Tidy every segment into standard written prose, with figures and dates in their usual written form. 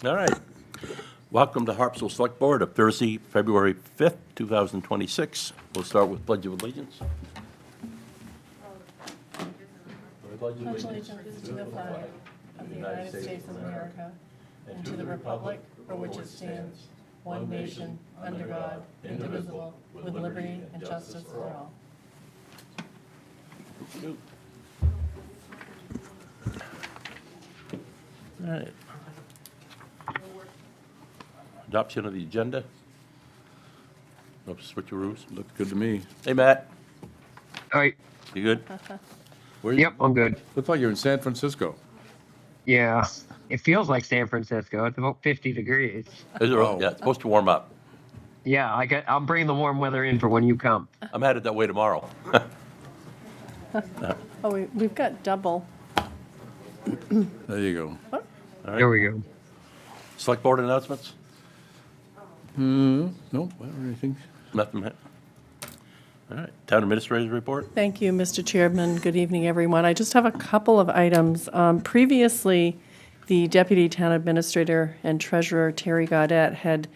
All right. Welcome to Harpswell Select Board of Thursday, February 5th, 2026. We'll start with Pledge of Allegiance. Pledge allegiance to the flag of the United States of America and to the republic for which it stands, one nation, under God, indivisible, with liberty and justice for all. All right. Adoption of the agenda. No switcheroos. Looked good to me. Hey, Matt. All right. You good? Where you, Yep, I'm good. Looks like you're in San Francisco. Yeah, it feels like San Francisco. It's about 50 degrees. Is it, Oh. yeah, it's supposed to warm up. Yeah, I'll bring the warm weather in for when you come. I'm headed that way tomorrow. Oh, we've got double. There you go. All right. There we go. Select Board announcements? No, I don't have anything. Nothing, Matt? All right. Town Administrator's report? Thank you, Mr. Chairman. Good evening, everyone. I just have a couple of items. Previously, the Deputy Town Administrator and Treasurer, Terry Gaudette, had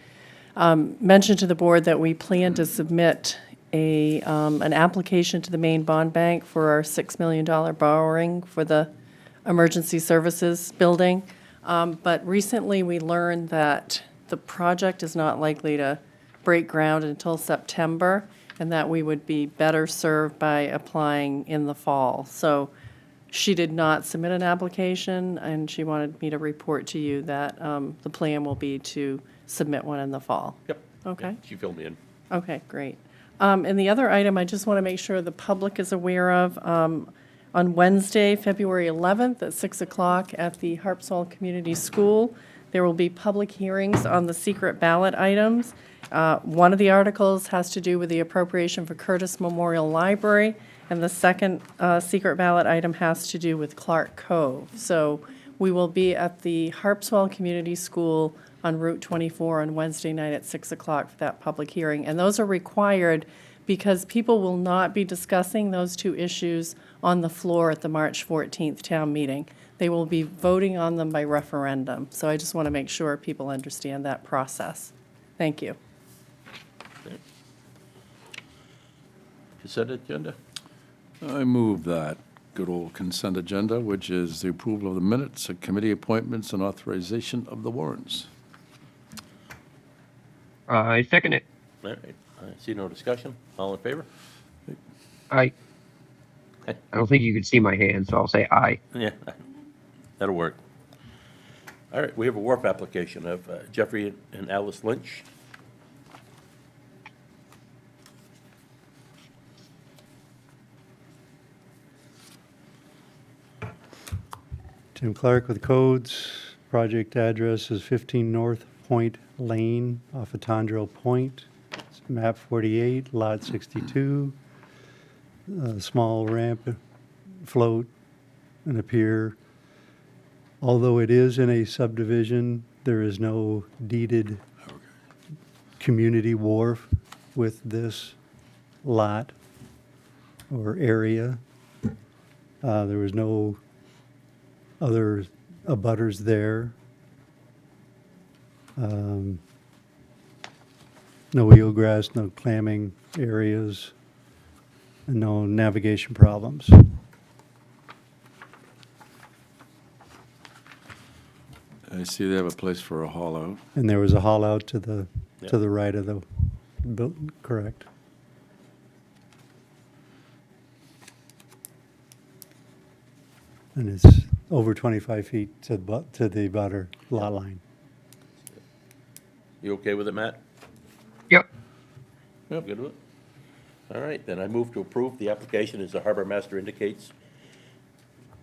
mentioned to the board that we plan to submit an application to the Maine Bond Bank for our $6 million borrowing for the Emergency Services Building. But recently, we learned that the project is not likely to break ground until September, and that we would be better served by applying in the fall. So she did not submit an application, and she wanted me to report to you that the plan will be to submit one in the fall. Yep. Okay. Yeah, she filled me in. Okay, great. And the other item I just want to make sure the public is aware of, on Wednesday, February 11th at 6 o'clock at the Harpswell Community School, there will be public hearings on the secret ballot items. One of the articles has to do with the appropriation for Curtis Memorial Library, and the second secret ballot item has to do with Clark Cove. So we will be at the Harpswell Community School on Route 24 on Wednesday night at 6 o'clock for that public hearing. And those are required because people will not be discussing those two issues on the floor at the March 14th town meeting. They will be voting on them by referendum. So I just want to make sure people understand that process. Thank you. Consent agenda? I move that good old consent agenda, which is the approval of the minutes, committee appointments, and authorization of the warrants. I second it. All right. I see no discussion. All in favor? I don't think you could see my hand, so I'll say aye. Yeah, that'll work. All right, we have a wharf application of Jeffrey and Alice Lynch. Tim Clark with codes. Project address is 15 North Point Lane off of Tondrell Point. It's map 48, lot 62. A small ramp, float, and a pier. Although it is in a subdivision, there is no deeded community wharf with this lot or area. There was no other abutters there. No eelgrass, no clamming areas, and no navigation problems. I see they have a place for a haul out. And there was a haul out to the Yeah. to the right of the building, correct? And it's over 25 feet to the butter lot line. You okay with it, Matt? Yep. Yep. Good with it? All right, then I move to approve the application as the harbor master indicates.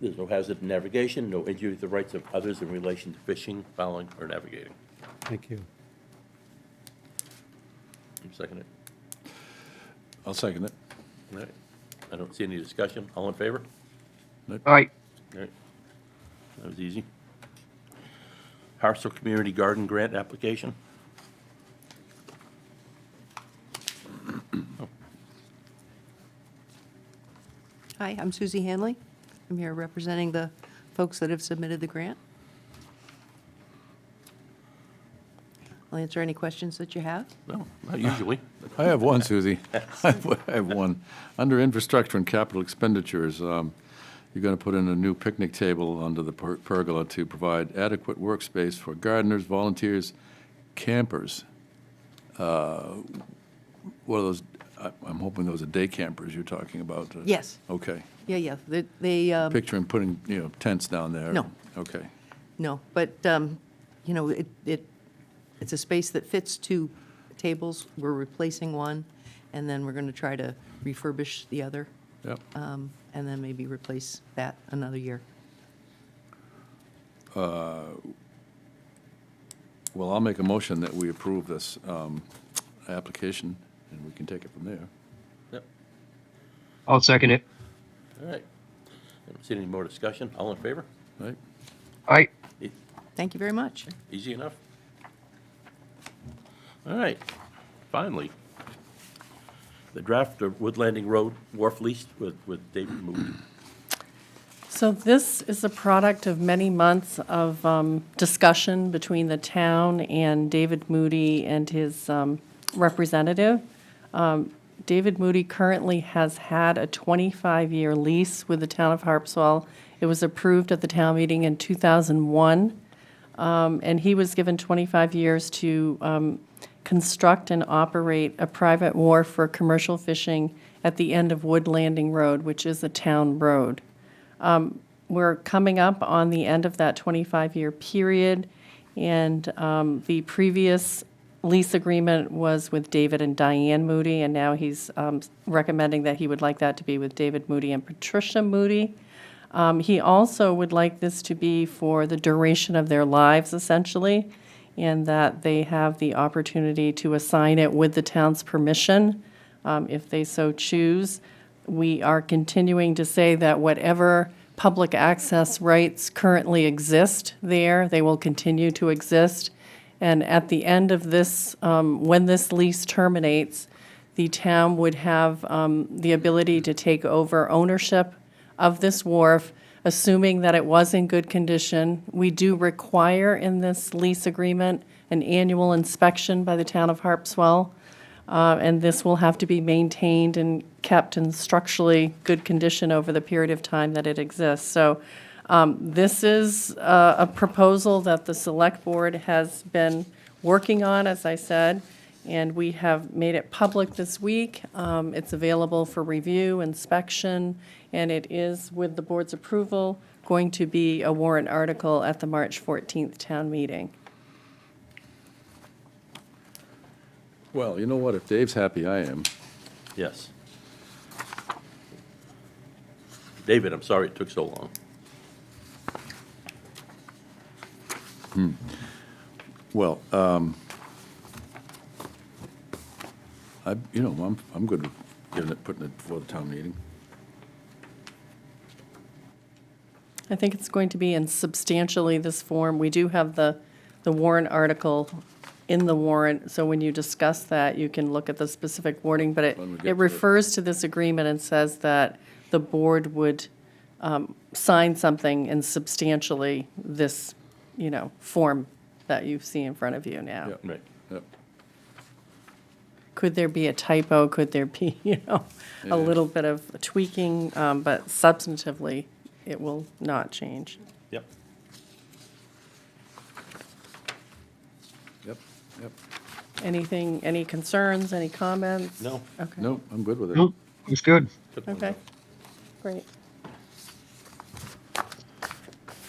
There's no hazard in navigation, no injury to the rights of others in relation to fishing, fouling, or navigating. Thank you. You second it? I'll second it. All right. I don't see any discussion. All in favor? Aye. All right. That was easy. Harpswell Community Garden Grant application. Hi, I'm Susie Hanley. I'm here representing the folks that have submitted the grant. I'll answer any questions that you have. No, not usually. I have one, Susie. I have one. Under infrastructure and capital expenditures, you're going to put in a new picnic table under the pergola to provide adequate workspace for gardeners, volunteers, campers. What are those, I'm hoping those are day campers you're talking about. Yes. Okay. Yeah. They, Picturing putting, tents down there. No. Okay. no, but, it's a space that fits 2 tables. We're replacing one, and then we're going to try to refurbish the other, Yep. and then maybe replace that another year. Well, I'll make a motion that we approve this application, and we can take it from there. Yep, I'll second it. all right. I don't see any more discussion. All in favor? Right? Aye. Thank you very much. Easy enough. All right, finally, the draft of Wood Landing Road wharf lease with David Moody. So this is a product of many months of discussion between the town and David Moody and his representative. David Moody currently has had a 25-year lease with the town of Harpswell. It was approved at the town meeting in 2001, and he was given 25 years to construct and operate a private wharf for commercial fishing at the end of Wood Landing Road, which is a town road. We're coming up on the end of that 25-year period, and the previous lease agreement was with David and Diane Moody, and now he's recommending that he would like that to be with David Moody and Patricia Moody. He also would like this to be for the duration of their lives, essentially, and that they have the opportunity to assign it with the town's permission, if they so choose. We are continuing to say that whatever public access rights currently exist there, they will continue to exist. And at the end of this, when this lease terminates, the town would have the ability to take over ownership of this wharf, assuming that it was in good condition. We do require in this lease agreement an annual inspection by the town of Harpswell, and this will have to be maintained and kept in structurally good condition over the period of time that it exists. So this is a proposal that the Select Board has been working on, as I said, and we have made it public this week. It's available for review, inspection, and it is, with the board's approval, going to be a warrant article at the March 14th town meeting. Well, you know what? If Dave's happy, I am. Yes. David, I'm sorry it took so long. Well, I'm good with putting it before the town meeting. I think it's going to be in substantially this form. We do have the warrant article in the warrant, so when you discuss that, you can look at the specific wording, but When we get it to it. refers to this agreement and says that the board would sign something in substantially this, form that you see in front of you now. Yep. Right. Yep. Could there be a typo? Could there be, Yeah. a little bit of tweaking? But substantively, it will not change. Yep. Yep. Yep. Anything, any concerns, any comments? No. Okay. Nope, I'm good with it. Nope, it's good. Good one, Okay, though. great.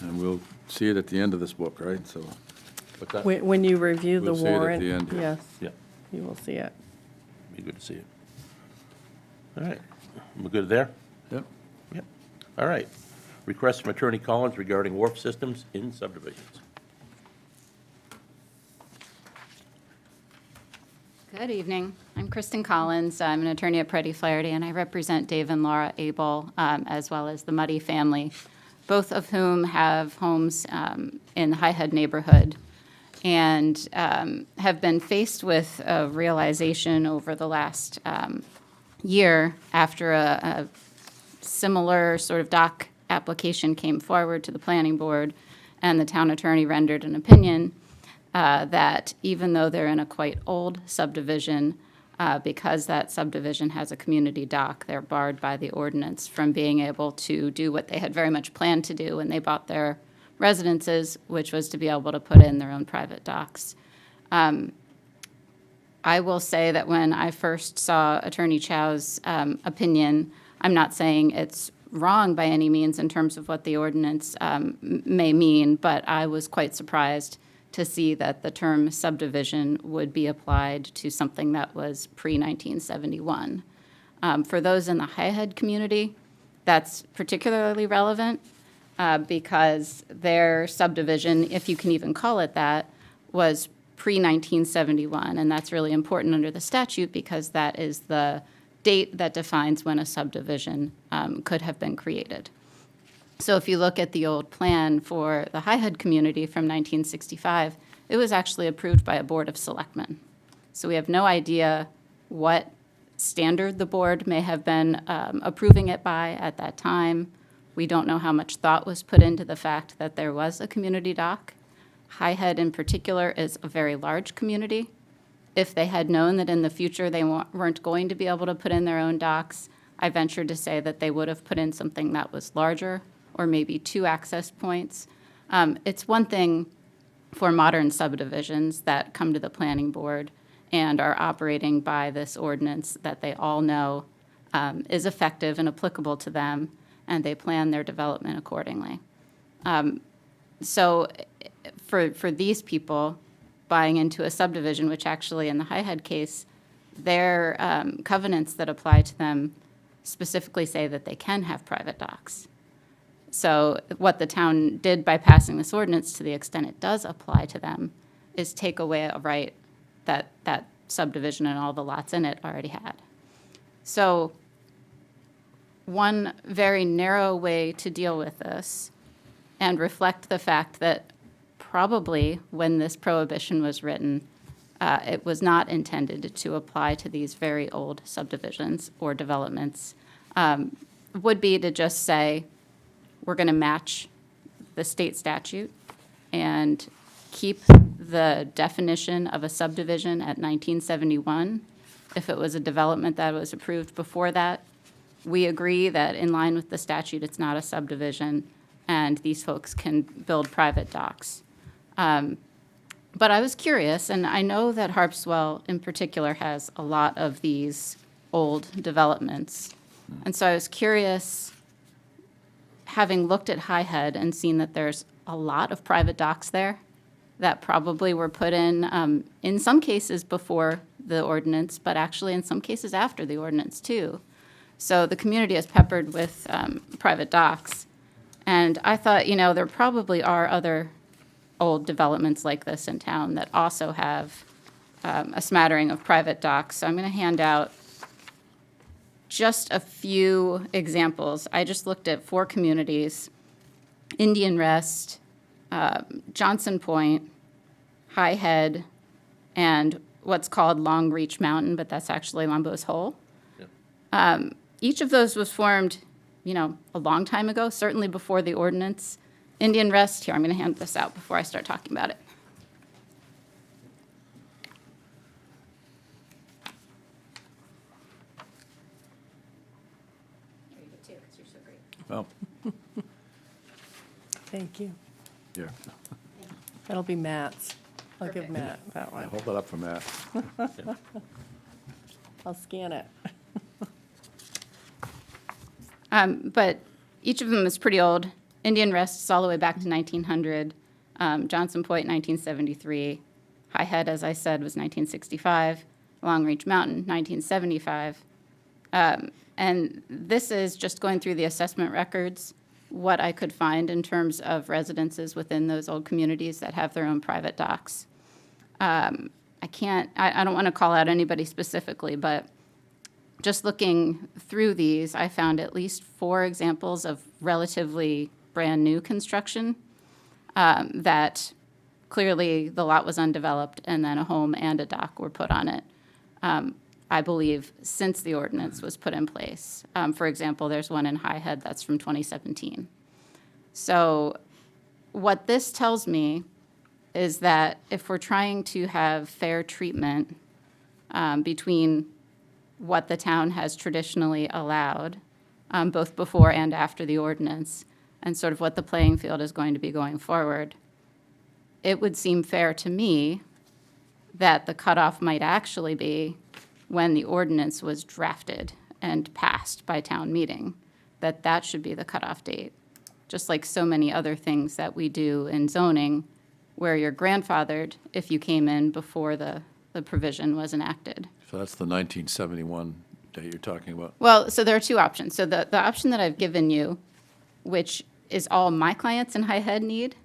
And we'll see it at the end of this book, right? So, What's that? When you review the We'll see it at warrant, the end, yeah. yes, Yeah, you will see it. be good to see it. All right, we're good there? yep. Yep. All right. Request from Attorney Collins regarding wharf systems in subdivisions. Good evening. I'm Kristen Collins. I'm an attorney at Preddy Flaherty, and I represent Dave and Laura Abel, as well as the Muddy family, both of whom have homes in the High Head neighborhood and have been faced with a realization over the last year after a similar sort of dock application came forward to the planning board and the town attorney rendered an opinion. that even though they're in a quite old subdivision, because that subdivision has a community dock, they're barred by the ordinance from being able to do what they had very much planned to do when they bought their residences, which was to be able to put in their own private docks. I will say that when I first saw Attorney Chow's opinion, I'm not saying it's wrong by any means in terms of what the ordinance may mean, but I was quite surprised to see that the term subdivision would be applied to something that was pre-1971. For those in the High Head community, that's particularly relevant because their subdivision, if you can even call it that, was pre-1971, and that's really important under the statute because that is the date that defines when a subdivision could have been created. So if you look at the old plan for the High Head community from 1965, it was actually approved by a board of selectmen. So we have no idea what standard the board may have been approving it by at that time. We don't know how much thought was put into the fact that there was a community dock. High Head in particular is a very large community. If they had known that in the future they weren't going to be able to put in their own docks, I venture to say that they would have put in something that was larger, or maybe 2 access points. It's one thing for modern subdivisions that come to the planning board and are operating by this ordinance that they all know is effective and applicable to them, and they plan their development accordingly. So for these people, buying into a subdivision, which actually in the High Head case, their covenants that apply to them specifically say that they can have private docks. So what the town did by passing this ordinance, to the extent it does apply to them, is take away a right that that subdivision and all the lots in it already had. So one very narrow way to deal with this and reflect the fact that probably when this prohibition was written, it was not intended to apply to these very old subdivisions or developments, would be to just say, we're going to match the state statute and keep the definition of a subdivision at 1971. If it was a development that was approved before that, we agree that in line with the statute, it's not a subdivision, and these folks can build private docks. But I was curious, and I know that Harpswell in particular has a lot of these old developments. And so I was curious, having looked at High Head and seen that there's a lot of private docks there that probably were put in some cases before the ordinance, but actually in some cases after the ordinance too. So the community is peppered with private docks. And I thought, there probably are other old developments like this in town that also have a smattering of private docks. So I'm going to hand out just a few examples. I just looked at 4 communities: Indian Rest, Johnson Point, High Head, and what's called Long Reach Mountain, but that's actually Lumbo's Hole. Yep. Each of those was formed, a long time ago, certainly before the ordinance. Indian Rest, here, I'm going to hand this out before I start talking about it. Here you go, too, because you're so great. Well, Thank you. here, That'll be Matt's. I'll give Perfect. Matt that one. hold that up for Matt. I'll scan it. But each of them is pretty old. Indian Rest is all the way back to 1900. Johnson Point, 1973. High Head, as I said, was 1965. Long Reach Mountain, 1975. And this is just going through the assessment records, what I could find in terms of residences within those old communities that have their own private docks. I don't want to call out anybody specifically, but just looking through these, I found at least 4 examples of relatively brand-new construction that clearly the lot was undeveloped, and then a home and a dock were put on it, I believe, since the ordinance was put in place. For example, there's one in High Head that's from 2017. So what this tells me is that if we're trying to have fair treatment between what the town has traditionally allowed, both before and after the ordinance, and sort of what the playing field is going to be going forward, it would seem fair to me that the cutoff might actually be when the ordinance was drafted and passed by town meeting, that should be the cutoff date. Just like so many other things that we do in zoning, where you're grandfathered if you came in before the provision was enacted. So that's the 1971 date you're talking about. Well, so there are two options. So the option that I've given you, which is all my clients in High Head need,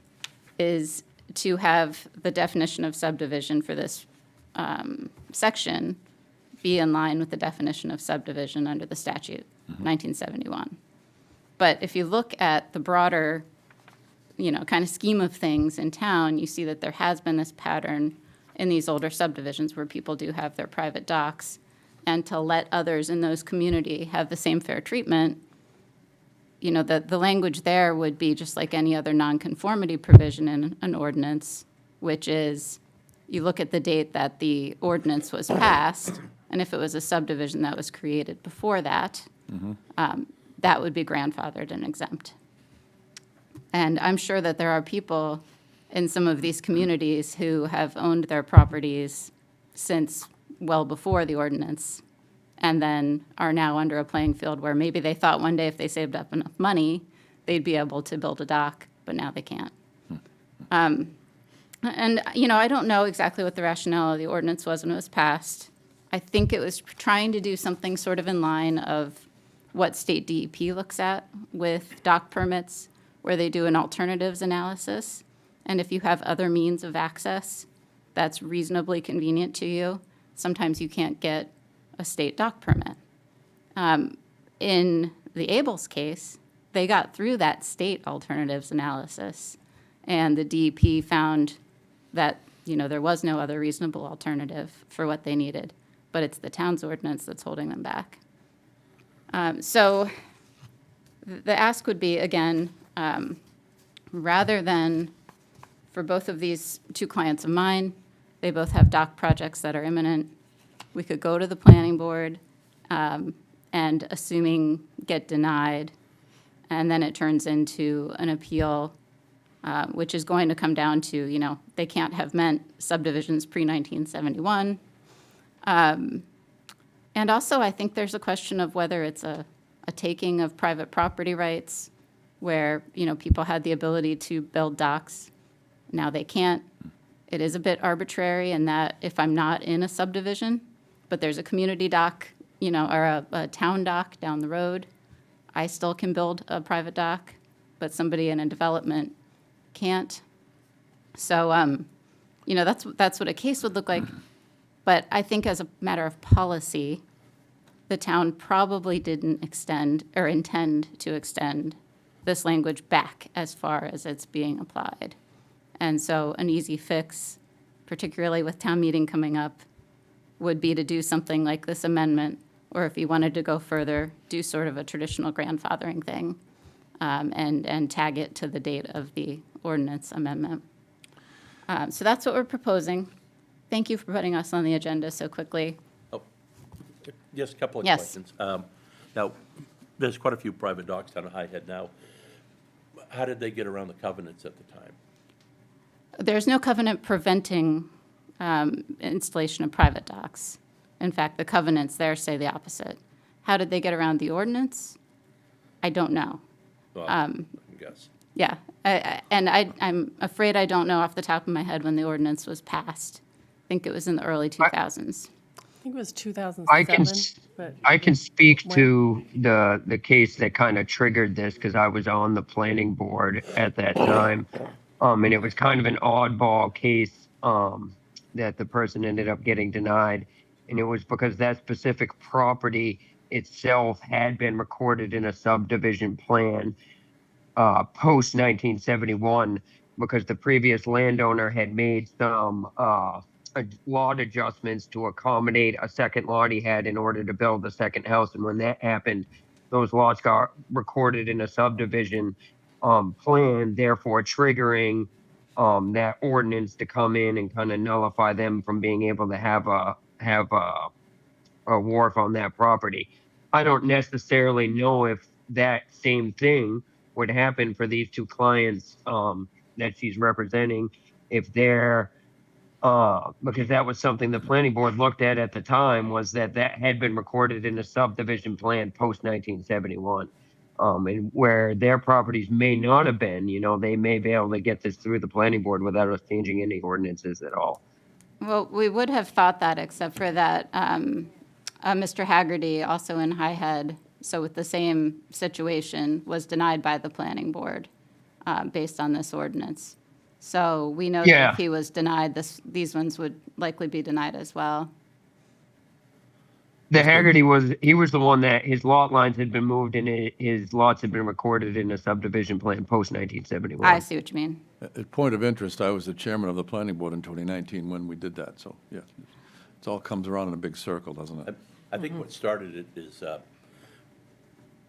is to have the definition of subdivision for this section be in line with the definition of subdivision under the statute, 1971. But if you look at the broader, kind of scheme of things in town, you see that there has been this pattern in these older subdivisions where people do have their private docks, and to let others in those community have the same fair treatment, the language there would be just like any other nonconformity provision in an ordinance, which is you look at the date that the ordinance was passed, and if it was a subdivision that was created before that, that would be grandfathered and exempt. And I'm sure that there are people in some of these communities who have owned their properties since well before the ordinance, and then are now under a playing field where maybe they thought one day if they saved up enough money, they'd be able to build a dock, but now they can't. And, I don't know exactly what the rationale of the ordinance was when it was passed. I think it was trying to do something sort of in line of what state DEP looks at with dock permits, where they do an alternatives analysis. And if you have other means of access that's reasonably convenient to you, sometimes you can't get a state dock permit. In the Abels case, they got through that state alternatives analysis, and the DEP found that, there was no other reasonable alternative for what they needed, but it's the town's ordinance that's holding them back. So the ask would be, again, rather than, for both of these two clients of mine, they both have dock projects that are imminent, we could go to the planning board and, assuming get denied, and then it turns into an appeal, which is going to come down to, they can't have meant subdivisions pre-1971. And also, I think there's a question of whether it's a taking of private property rights where, people had the ability to build docks. Now they can't. It is a bit arbitrary in that if I'm not in a subdivision, but there's a community dock, or a town dock down the road, I still can build a private dock, but somebody in a development can't. So, that's what a case would look like. But I think as a matter of policy, the town probably didn't extend or intend to extend this language back as far as it's being applied. And so an easy fix, particularly with town meeting coming up, would be to do something like this amendment, or if you wanted to go further, do sort of a traditional grandfathering thing, and tag it to the date of the ordinance amendment. So that's what we're proposing. Thank you for putting us on the agenda so quickly. Oh, just a couple of Yes. questions. Now, there's quite a few private docks down at High Head now. How did they get around the covenants at the time? There's no covenant preventing installation of private docks. In fact, the covenants there say the opposite. How did they get around the ordinance? I don't know. Well, I guess. Yeah, I'm afraid I don't know off the top of my head when the ordinance was passed. I think it was in the early 2000s. I think it was 2007, but I can speak to the case that kind of triggered this because I was on the planning board at that time. And it was kind of an oddball case that the person ended up getting denied. And it was because that specific property itself had been recorded in a subdivision plan post 1971 because the previous landowner had made some lot adjustments to accommodate a second lot he had in order to build the second house. And when that happened, those lots got recorded in a subdivision plan, therefore triggering that ordinance to come in and kind of nullify them from being able to have a wharf on that property. I don't necessarily know if that same thing would happen for these two clients that she's representing, if they're because that was something the planning board looked at the time, was that had been recorded in a subdivision plan post 1971. And where their properties may not have been, they may be able to get this through the planning board without us changing any ordinances at all. Well, we would have thought that, except for that Mr. Haggerty, also in High Head, so with the same situation, was denied by the planning board based on this ordinance. So we know that Yeah. if he was denied, these ones would likely be denied as well. The Haggerty he was the one that his lot lines had been moved and his lots had been recorded in a subdivision plan post 1971. I see what you mean. At point of interest, I was the chairman of the planning board in 2019 when we did that, so, yeah. It all comes around in a big circle, doesn't it? I think what started it is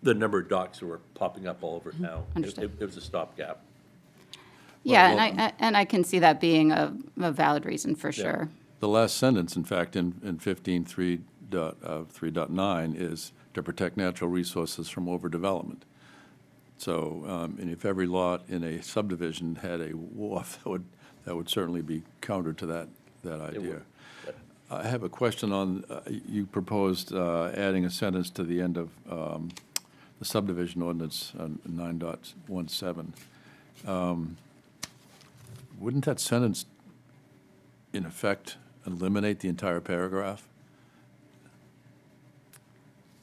the number of docks that were popping up all over town. Understood. It was a stopgap. Yeah, well, and I can see that being a valid reason for sure. The last sentence, in fact, in 15.3.9 is to protect natural resources from overdevelopment. So, and if every lot in a subdivision had a wharf, that would certainly be counter to that idea. I have a question on, you proposed adding a sentence to the end of the subdivision ordinance, 9.17. Wouldn't that sentence, in effect, eliminate the entire paragraph?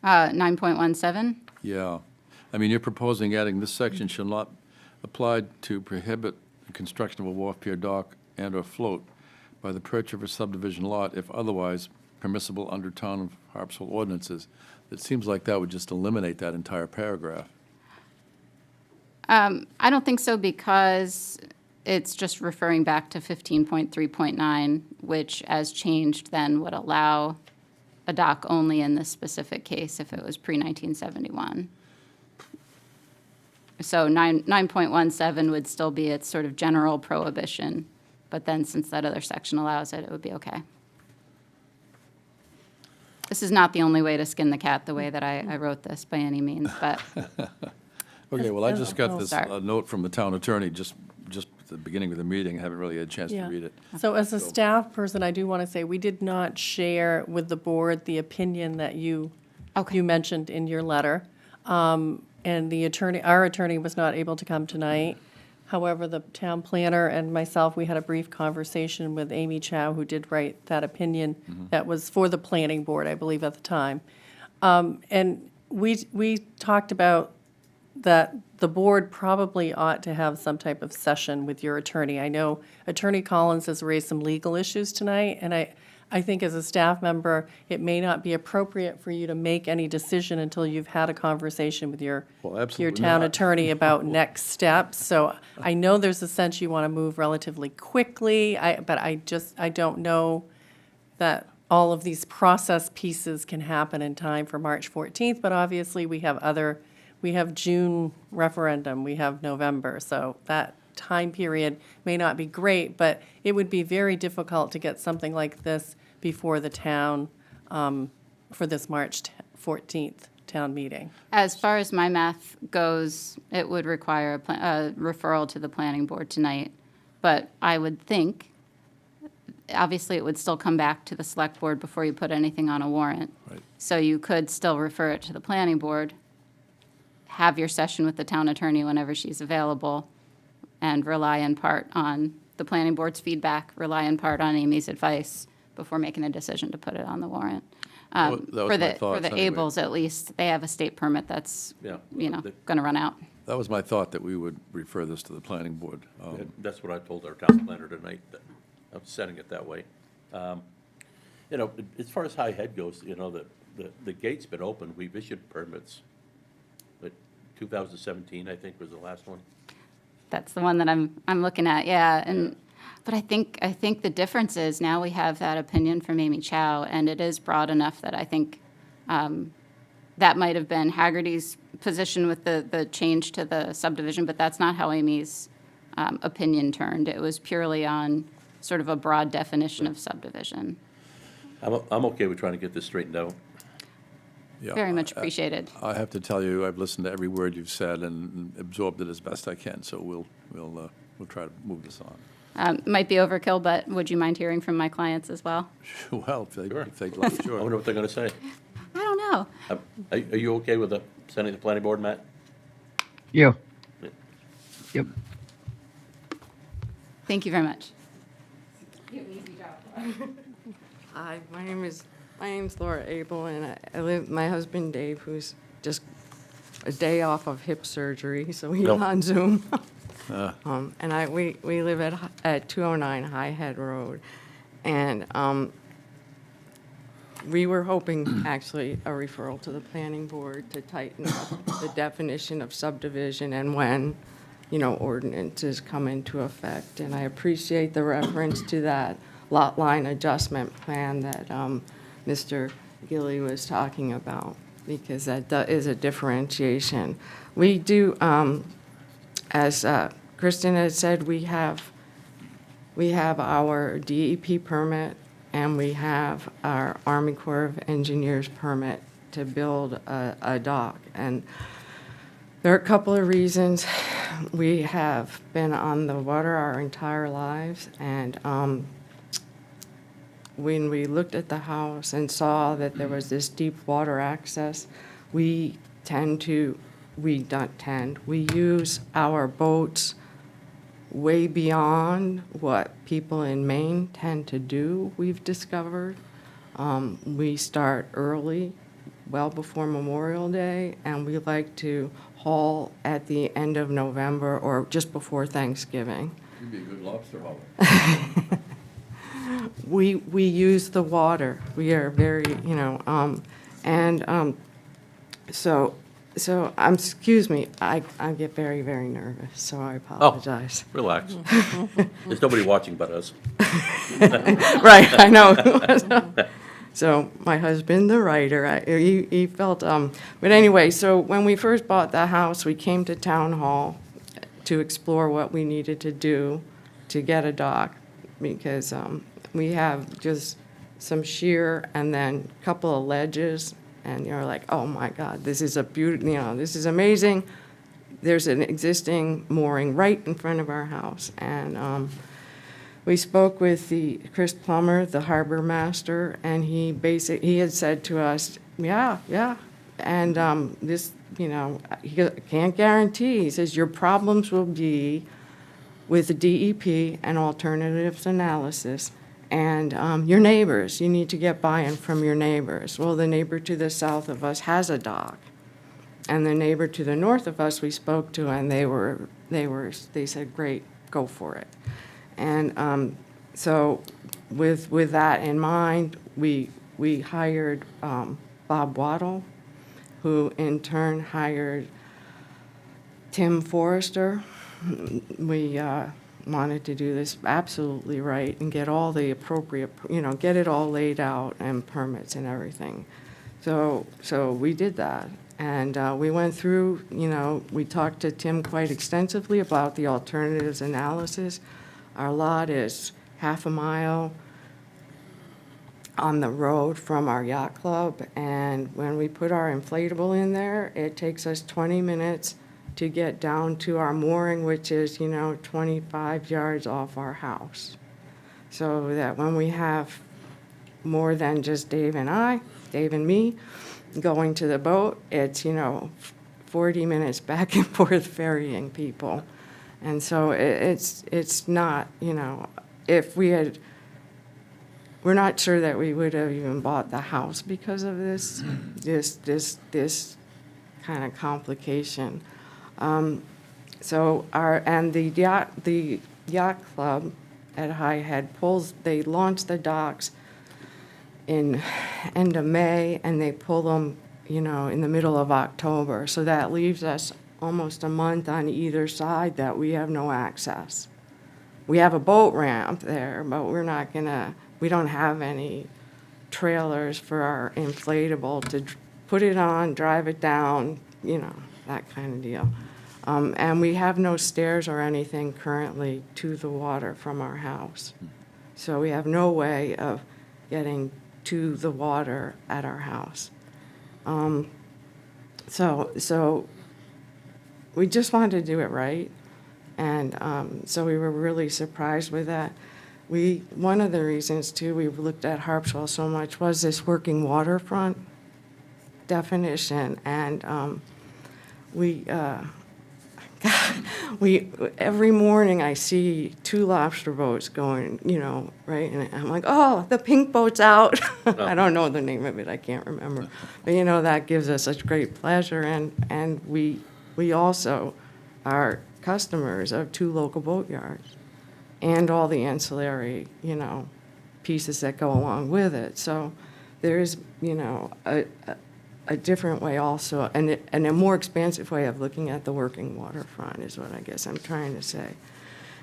9.17? Yeah. I mean, you're proposing adding this section shall not apply to prohibit the construction of a wharf, pier, dock, and/or float by the purchase of a subdivision lot if otherwise permissible under town of Harpswell ordinances. It seems like that would just eliminate that entire paragraph. I don't think so, because it's just referring back to 15.3.9, which, as changed, then would allow a dock only in this specific case if it was pre-1971. So 9.17 would still be its sort of general prohibition, but then since that other section allows it, it would be okay. This is not the only way to skin the cat the way that I wrote this by any means, but Okay, well, I just got We'll this start. note from the town attorney just at the beginning of the meeting. I haven't really had a chance to Yeah. read it. So as a staff person, I do want to say, we did not share with the board the opinion that you mentioned in your letter. And our attorney was not able to come tonight. However, the town planner and myself, we had a brief conversation with Amy Chow, who did write that opinion that was for the planning board, I believe, at the time. And we talked about that the board probably ought to have some type of session with your attorney. I know Attorney Collins has raised some legal issues tonight, and I think as a staff member, it may not be appropriate for you to make any decision until you've had a conversation with your Well, absolutely town not. attorney about next steps. So I know there's a sense you want to move relatively quickly, but I don't know that all of these process pieces can happen in time for March 14th, but obviously we have June referendum, we have November, so that time period may not be great, but it would be very difficult to get something like this before the town for this March 14th town meeting. as far as my math goes, it would require a referral to the planning board tonight. But I would think, obviously, it would still come back to the select board before you put anything on a warrant. Right. So you could still refer it to the planning board, have your session with the town attorney whenever she's available, and rely in part on the planning board's feedback, rely in part on Amy's advice before making a decision to put it on the warrant. That was my For the thoughts anyway. Ables, at least, they have a state permit that's, Yeah. going to run out. That was my thought, that we would refer this to the planning board. That's what I told our town planner tonight, that I'm setting it that way. As far as High Head goes, the gate's been open, we've issued permits. But 2017, I think, was the last one. That's the one that I'm looking at, yeah. But I think the difference is now we have that opinion from Amy Chow, and it is broad enough that I think that might have been Haggerty's position with the change to the subdivision, but that's not how Amy's opinion turned. It was purely on sort of a broad definition of subdivision. I'm okay with trying to get this straightened out. Yeah, Very much appreciated. I have to tell you, I've listened to every word you've said and absorbed it as best I can, so we'll try to move this on. Might be overkill, but would you mind hearing from my clients as well? Well, Sure. if they'd like, I sure. wonder what they're gonna say. I don't know. Are you okay with sending the planning board, Matt? Yeah. Yep. Thank you very much. Hi, my name's Laura Abel, and I live, my husband Dave, who's just a day off of hip surgery, so he's Nope. on Zoom. And we live at 209 High Head Road, and we were hoping, actually, a referral to the planning board to tighten up the definition of subdivision and when, ordinances come into effect. And I appreciate the reference to that lot line adjustment plan that Mr. Gilly was talking about, because that is a differentiation. We do, as Kristen had said, we have our DEP permit, and we have our Army Corps of Engineers permit to build a dock. And there are a couple of reasons. We have been on the water our entire lives, and when we looked at the house and saw that there was this deep water access, we use our boats way beyond what people in Maine tend to do, we've discovered. We start early, well before Memorial Day, and we like to haul at the end of November or just before Thanksgiving. You'd be a good lobster hauler. We use the water. We are very, so excuse me, I get very, very nervous, so I apologize. Relax. There's nobody watching but us. Right, I know. So my husband, the writer, he felt, but anyway, so when we first bought the house, we came to town hall to explore what we needed to do to get a dock, because we have just some sheer and then a couple of ledges, and you're like, oh my God, this is this is amazing. There's an existing mooring right in front of our house, and we spoke with Chris Plummer, the harbor master, and he had said to us, yeah, and this, he can't guarantee. He says your problems will be with the DEP and alternatives analysis, and your neighbors. You need to get buy-in from your neighbors. Well, the neighbor to the south of us has a dock, and the neighbor to the north of us we spoke to, and they said, great, go for it. And so with that in mind, we hired Bob Waddle, who in turn hired Tim Forrester. We wanted to do this absolutely right and get all the appropriate, get it all laid out and permits and everything. So we did that. And we went through, we talked to Tim quite extensively about the alternatives analysis. Our lot is half a mile on the road from our yacht club, and when we put our inflatable in there, it takes us 20 minutes to get down to our mooring, which is, 25 yards off our house. So that when we have more than just Dave and me, going to the boat, it's, 40 minutes back and forth ferrying people. And so it's not, if we're not sure that we would have even bought the house because of this kind of complication. The yacht club at High Head they launch the docks in end of May, and they pull them, in the middle of October. So that leaves us almost a month on either side that we have no access. We have a boat ramp there, but we don't have any trailers for our inflatable to put it on, drive it down, that kind of deal. And we have no stairs or anything currently to the water from our house. So we have no way of getting to the water at our house. So we just wanted to do it right. And so we were really surprised with that. One of the reasons too, we looked at Harpswell so much was this working waterfront definition. And every morning I see 2 lobster boats going, right? And I'm like, oh, the pink boat's out. I don't know the name of it, I can't remember. But, that gives us such great pleasure. And we also are customers of 2 local boatyards and all the ancillary, pieces that go along with it. So there's, a different way also, and a more expansive way of looking at the working waterfront is what I guess I'm trying to say.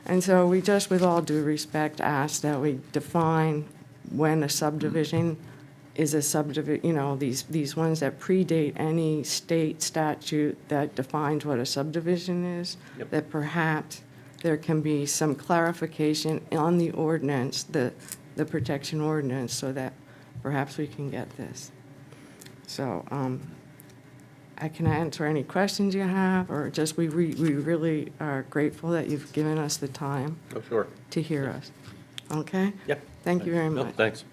And so we just, with all due respect, ask that we define when a subdivision is a subdivision, these ones that predate any state statute that defines what a subdivision is, Yep. that perhaps there can be some clarification on the ordinance, the protection ordinance, so that perhaps we can get this. So I can answer any questions you have, or just we really are grateful that you've given us the time Oh, sure. to hear us. Okay? Yep. Thank you very No, much. thanks.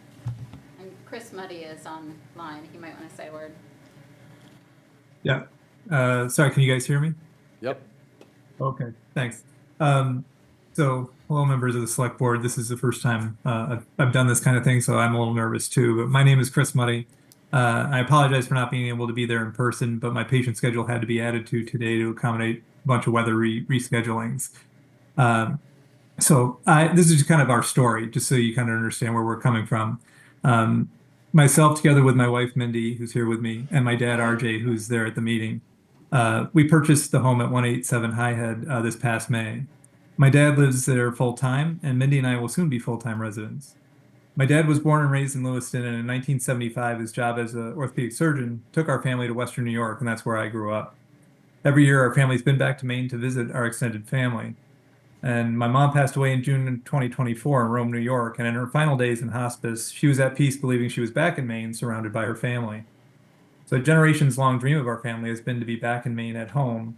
And Chris Muddy is online. He might want to say a word. Yeah. Sorry, can you guys hear me? Yep. Okay, thanks. So, hello, members of the select board. This is the first time I've done this kind of thing, so I'm a little nervous too. But my name is Chris Muddy. I apologize for not being able to be there in person, but my patient schedule had to be added to today to accommodate a bunch of weather reschedulings. So this is just kind of our story, just so you kind of understand where we're coming from. Myself, together with my wife, Mindy, who's here with me, and my dad, RJ, who's there at the meeting, we purchased the home at 187 High Head this past May. My dad lives there full-time, and Mindy and I will soon be full-time residents. My dad was born and raised in Lewiston, and in 1975, his job as an orthopedic surgeon took our family to Western New York, and that's where I grew up. Every year, our family's been back to Maine to visit our extended family. And my mom passed away in June 2024 in Rome, New York, and in her final days in hospice, she was at peace believing she was back in Maine, surrounded by her family. So a generations-long dream of our family has been to be back in Maine at home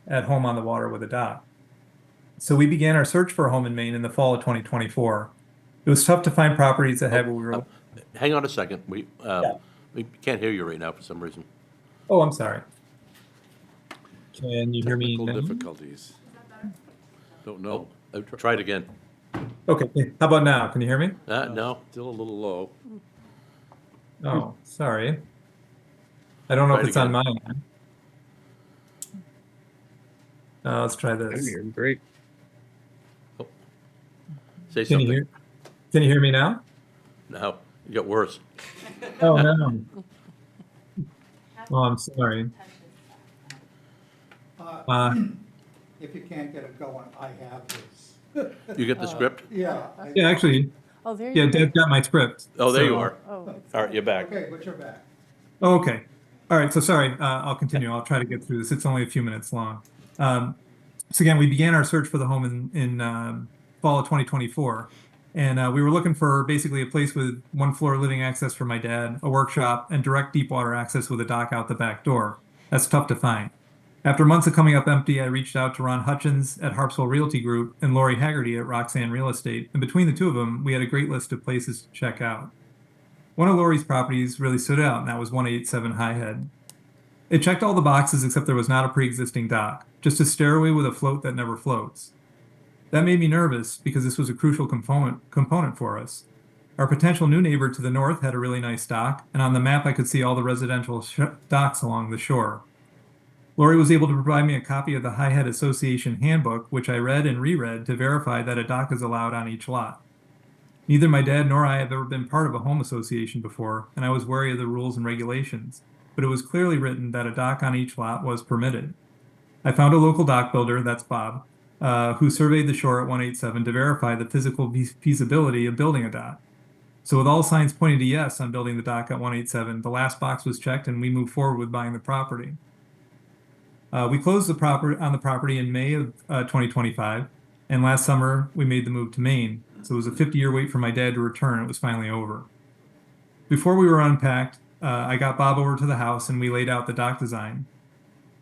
on the water with a dock. So we began our search for a home in Maine in the fall of 2024. It was tough to find properties that had what we were. Hang on a second. We can't hear you right now for some reason. Oh, I'm sorry. Can you hear me Technical now? difficulties. Don't know. Try it again. Okay, how about now? Can you hear me? No. Still a little low. Oh, sorry. I don't know Try if it it's on again. mine. Let's try this. Great. Say Can you something. hear? Can you hear me now? No, you got worse. Oh no. Oh, I'm sorry. If you can't get it going, I have this. You get the script? Yeah. Yeah, actually, Oh, there yeah, you go. Dave got my script. Oh, there So- you are. Oh, All right, you're back. Okay, but you're back. Oh, okay. All right. So sorry. I'll continue. I'll try to get through this. It's only a few minutes long. So again, we began our search for the home in fall of 2024, and we were looking for basically a place with 1-floor living access for my dad, a workshop, and direct deep water access with a dock out the back door. That's tough to find. After months of coming up empty, I reached out to Ron Hutchins at Harpswell Realty Group and Lori Haggerty at Roxanne Real Estate, and between the two of them, we had a great list of places to check out. One of Lori's properties really stood out, and that was 187 High Head. It checked all the boxes except there was not a pre-existing dock, just a stairway with a float that never floats. That made me nervous because this was a crucial component for us. Our potential new neighbor to the north had a really nice dock, and on the map I could see all the residential docks along the shore. Lori was able to provide me a copy of the High Head Association handbook, which I read and reread to verify that a dock is allowed on each lot. Neither my dad nor I have ever been part of a home association before, and I was wary of the rules and regulations, but it was clearly written that a dock on each lot was permitted. I found a local dock builder, that's Bob, who surveyed the shore at 187 to verify the physical feasibility of building a dock. So with all signs pointing to yes on building the dock at 187, the last box was checked and we moved forward with buying the property. We closed on the property in May of 2025, and last summer we made the move to Maine. So it was a 50-year wait for my dad to return. It was finally over. Before we were unpacked, I got Bob over to the house and we laid out the dock design.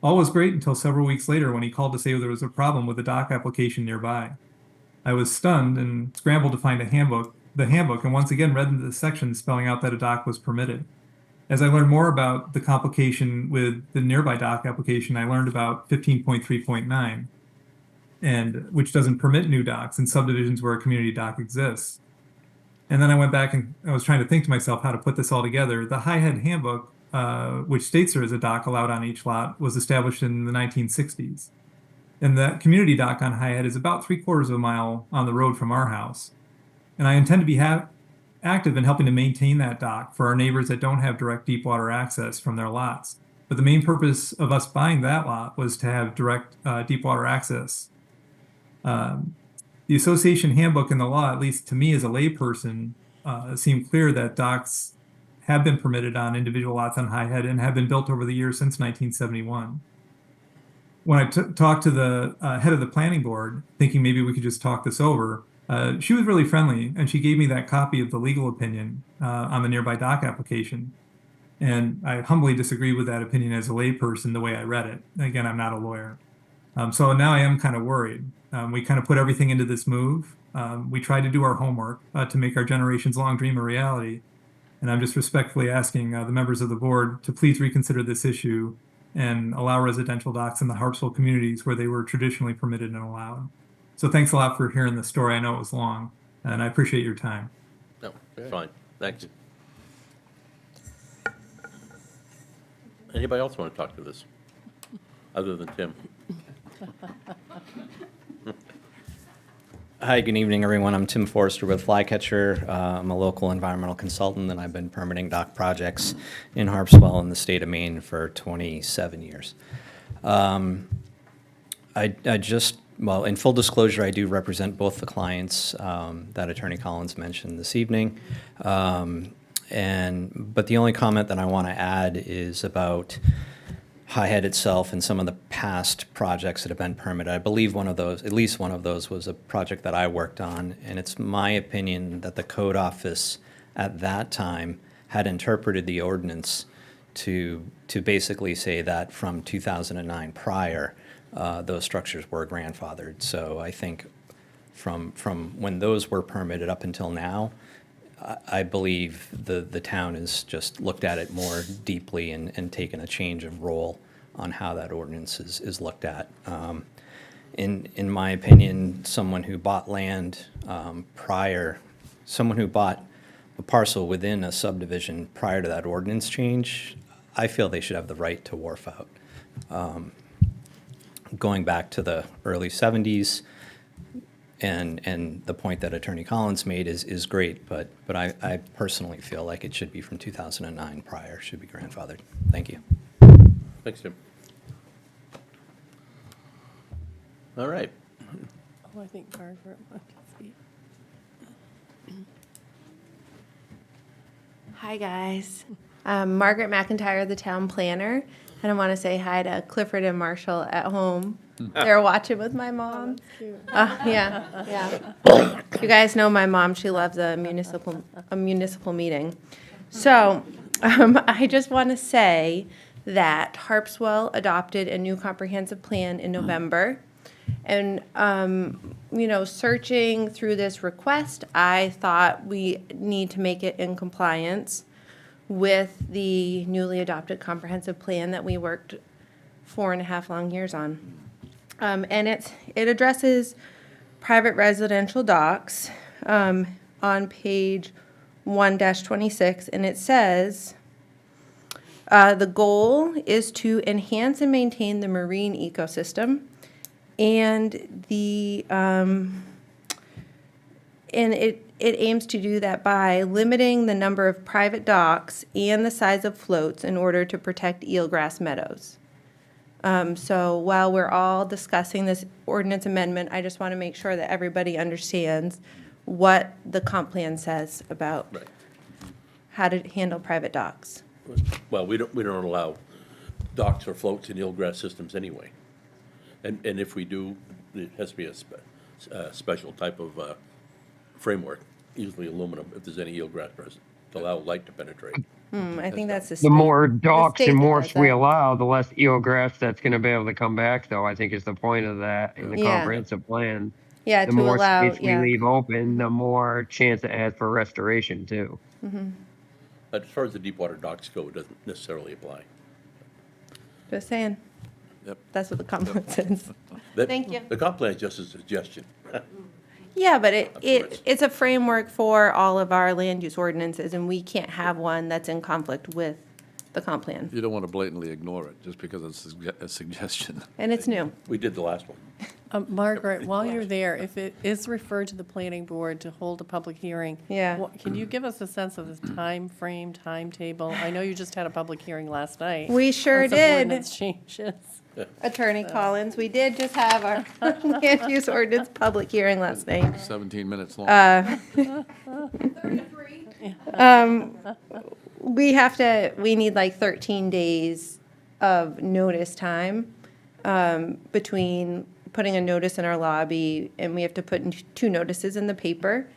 All was great until several weeks later when he called to say there was a problem with the dock application nearby. I was stunned and scrambled to find the handbook, and once again read the section spelling out that a dock was permitted. As I learned more about the complication with the nearby dock application, I learned about 15.3.9, and which doesn't permit new docks in subdivisions where a community dock exists. And then I went back and I was trying to think to myself how to put this all together. The High Head Handbook, which states there is a dock allowed on each lot, was established in the 1960s. And the community dock on High Head is about 3/4 of a mile on the road from our house. And I intend to be active in helping to maintain that dock for our neighbors that don't have direct deep water access from their lots. But the main purpose of us buying that lot was to have direct deep water access. The association handbook and the law, at least to me as a layperson, seem clear that docks have been permitted on individual lots on High Head and have been built over the years since 1971. When I talked to the head of the planning board, thinking maybe we could just talk this over, she was really friendly, and she gave me that copy of the legal opinion on the nearby dock application. And I humbly disagree with that opinion as a layperson the way I read it. Again, I'm not a lawyer. So now I am kind of worried. We kind of put everything into this move. We tried to do our homework to make our generation's long dream a reality. And I'm just respectfully asking the members of the board to please reconsider this issue and allow residential docks in the Harpswell communities where they were traditionally permitted and allowed. So thanks a lot for hearing the story. I know it was long, and I appreciate your time. No, fine. Thanks. Anybody else want to talk to this, other than Tim? Hi, good evening, everyone. I'm Tim Forrester with Flycatcher. I'm a local environmental consultant, and I've been permitting dock projects in Harpswell in the state of Maine for 27 years. Well, in full disclosure, I do represent both the clients that Attorney Collins mentioned this evening. But the only comment that I want to add is about High Head itself and some of the past projects that have been permitted. I believe at least one of those was a project that I worked on, and it's my opinion that the code office at that time had interpreted the ordinance to basically say that from 2009 prior, those structures were grandfathered. So I think from when those were permitted up until now, I believe the town has just looked at it more deeply and taken a change of role on how that ordinance is looked at. In my opinion, someone who bought land someone who bought a parcel within a subdivision prior to that ordinance change, I feel they should have the right to wharf out. Going back to the early 70s, and the point that Attorney Collins made is great, but I personally feel like it should be from 2009 prior, should be grandfathered. Thank you. Thanks, Tim. All right. Oh, I think Margaret wanted to speak. Hi, guys. Margaret McIntyre, the town planner, and I want to say hi to Clifford and Marshall at home. They're watching with my mom. Yeah. You guys know my mom. She loves a municipal meeting. So I just want to say that Harpswell adopted a new comprehensive plan in November. And, searching through this request, I thought we need to make it in compliance with the newly adopted comprehensive plan that we worked 4.5 long years on. And it addresses private residential docks on page 1-26, and it says, the goal is to enhance and maintain the marine ecosystem, and it aims to do that by limiting the number of private docks and the size of floats in order to protect eelgrass meadows. So while we're all discussing this ordinance amendment, I just want to make sure that everybody understands what the comp plan says about how to handle private docks. Well, we don't allow docks or floats in eelgrass systems anyway. And if we do, it has to be a special type of framework, usually aluminum, if there's any eelgrass present, to allow light to penetrate. I think that's the The state. more docks state and that moors does we that. allow, the less eelgrass that's gonna be able to come back, though, I think is the point of that in the Yeah. comprehensive plan. Yeah, The to more allow, space we yeah. leave open, the more chance it has for restoration, too. But as far as the deep water docks go, it doesn't necessarily apply. Just saying. Yep. That's what the comp says. That- Thank you. The comp plan is just a suggestion. Yeah, but Afterwards. it's a framework for all of our land use ordinances, and we can't have one that's in conflict with the comp plan. You don't want to blatantly ignore it just because it's a suggestion. And it's new. We did the last one. Margaret, while you're there, if it is referred to the planning board to hold a public hearing. Yeah. Can you give us a sense of the time frame, timetable? I know you just had a public hearing last night. We sure on some did. ordinance changes. Attorney Collins, we did just have our land use ordinance public hearing last night. 17 minutes long. We need like 13 days of notice time between putting a notice in our lobby, and we have to put in 2 notices in the paper.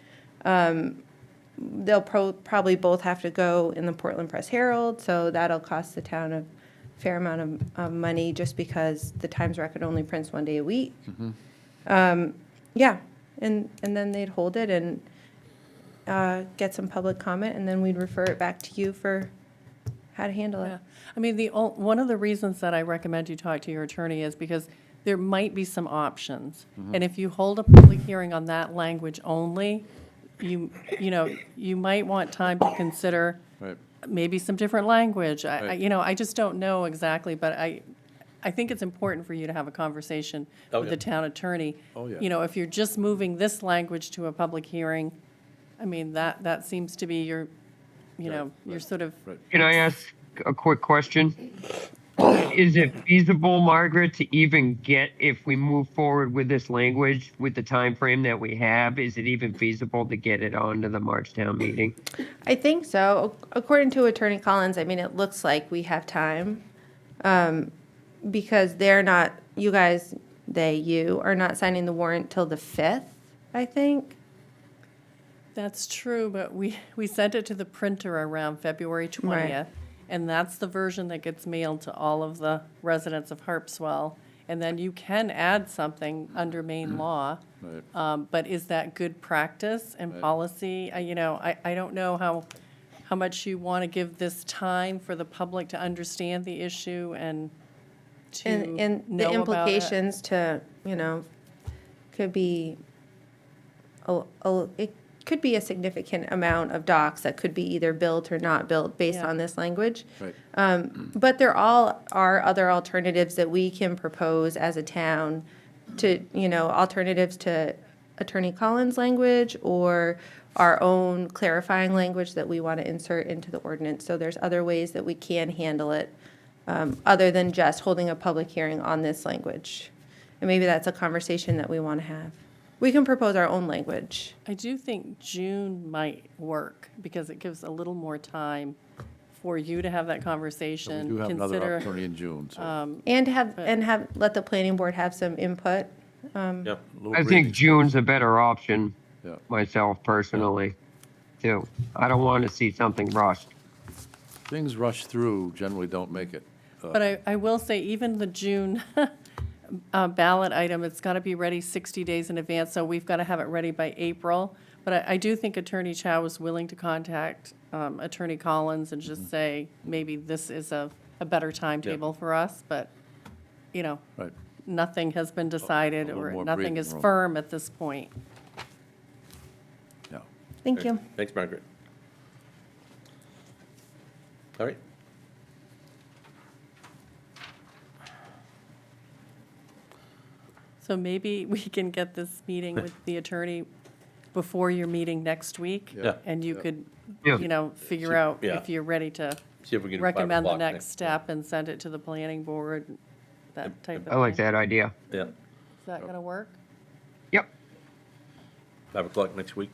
They'll probably both have to go in the Portland Press Herald, so that'll cost the town a fair amount of money just because the Times Record only prints 1 day a week. Yeah, and then they'd hold it and get some public comment, and then we'd refer it back to you for how to handle it. Yeah. I mean, one of the reasons that I recommend you talk to your attorney is because there might be some options. And if you hold a public hearing on that language only, you might want time to consider Right. maybe some different language. Right. I just don't know exactly, but I think it's important for you to have a conversation Oh, with yeah. the town attorney. Oh, yeah. If you're just moving this language to a public hearing, I mean, that seems to be your, your sort of. Right. Can I ask a quick question? Is it feasible, Margaret, to even get, if we move forward with this language, with the time frame that we have, is it even feasible to get it onto the March town meeting? I think so. According to Attorney Collins, I mean, it looks like we have time because they're not, you are not signing the warrant till the 5th, I think. That's true, but we sent it to the printer around February 20th, and that's the version that gets mailed to all of the residents of Harpswell. And then you can add something under Maine law. Right. But is that good practice and Right. policy? I don't know how much you want to give this time for the public to understand the issue and to And the know about it. implications to, could be, it could be a significant amount of docks that could be either built or not built based Yeah. on this language. Right. But there all are other alternatives that we can propose as a town to, alternatives to Attorney Collins' language or our own clarifying language that we want to insert into the ordinance. So there's other ways that we can handle it, other than just holding a public hearing on this language. And maybe that's a conversation that we want to have. We can propose our own language. I do think June might work because it gives a little more time for you to have that So conversation. we do have another consider, opportunity in June, so. And let the planning board have some input. Yeah. a little I breathing think space. June's a better option, Yeah. myself personally, too. I don't want to see something rushed. Things rushed through generally don't make it. But I will say, even the June ballot item, it's got to be ready 60 days in advance, so we've got to have it ready by April. But I do think Attorney Chow is willing to contact Attorney Collins and just say, maybe this is a better timetable for us, but, Right. nothing has been decided little or more nothing breathing is room. firm at this point. Yeah. Thank you. Thanks, Margaret. All right. So maybe we can get this meeting with the attorney before your meeting next week? Yeah. And you could, Yeah. figure out Yeah. if you're ready to See if we can do 5 recommend the o'clock next step and send it to the planning board, that type of thing. I like that idea. Yeah, Is that going to work? Yep. 5 o'clock next week,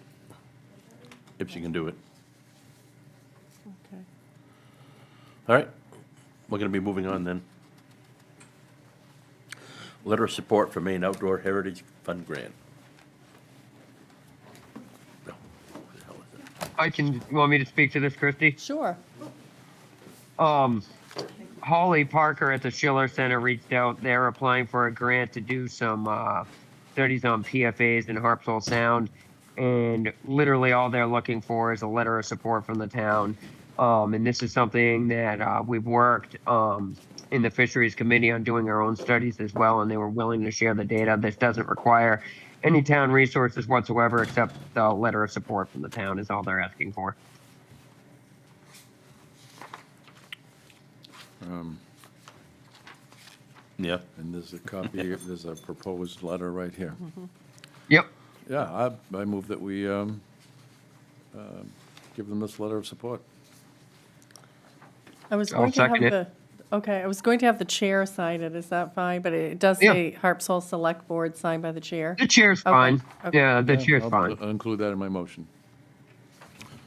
if she can do it. Okay. All right, we're going to be moving on then. Letter of support for Maine Outdoor Heritage Fund Grant. No, what the hell is that? I can, you want me to speak to this, Christie? Sure. Holly Parker at the Schiller Center reached out. They're applying for a grant to do some studies on PFAs and Harpswell Sound. And literally all they're looking for is a letter of support from the town. And this is something that we've worked in the Fisheries Committee on doing our own studies as well, and they were willing to share the data. This doesn't require any town resources whatsoever except the letter of support from the town is all they're asking for. Yeah. And there's a copy, there's a proposed letter right here. Yep. Yeah, I move that we give them this letter of support. I was I'll going to have second it. I was going to have the chair sign it, is that fine? But it does Yeah. say Harpswell Select Board signed by the chair. The chair's Okay, fine. okay. Yeah, the chair's I'll fine. I'll include that in my motion.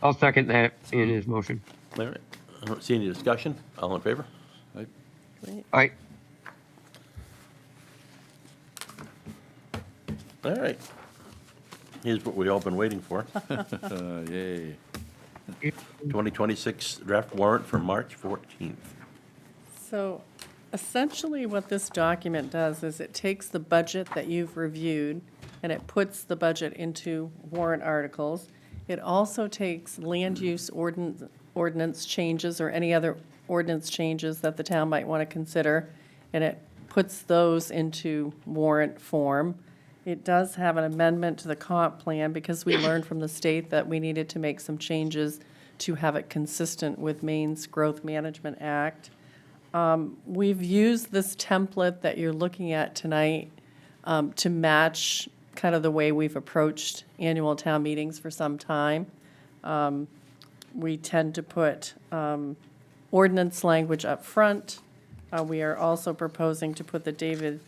I'll second that in his motion. All right. I don't see any discussion. All in favor? Right? Aye. All right. Here's what we all been waiting for. Yay. 2026 draft warrant for March 14th. So essentially what this document does is it takes the budget that you've reviewed and it puts the budget into warrant articles. It also takes land use ordinance changes or any other ordinance changes that the town might want to consider, and it puts those into warrant form. It does have an amendment to the comp plan because we learned from the state that we needed to make some changes to have it consistent with Maine's Growth Management Act. We've used this template that you're looking at tonight to match kind of the way we've approached annual town meetings for some time. We tend to put ordinance language up front. We are also proposing to put the David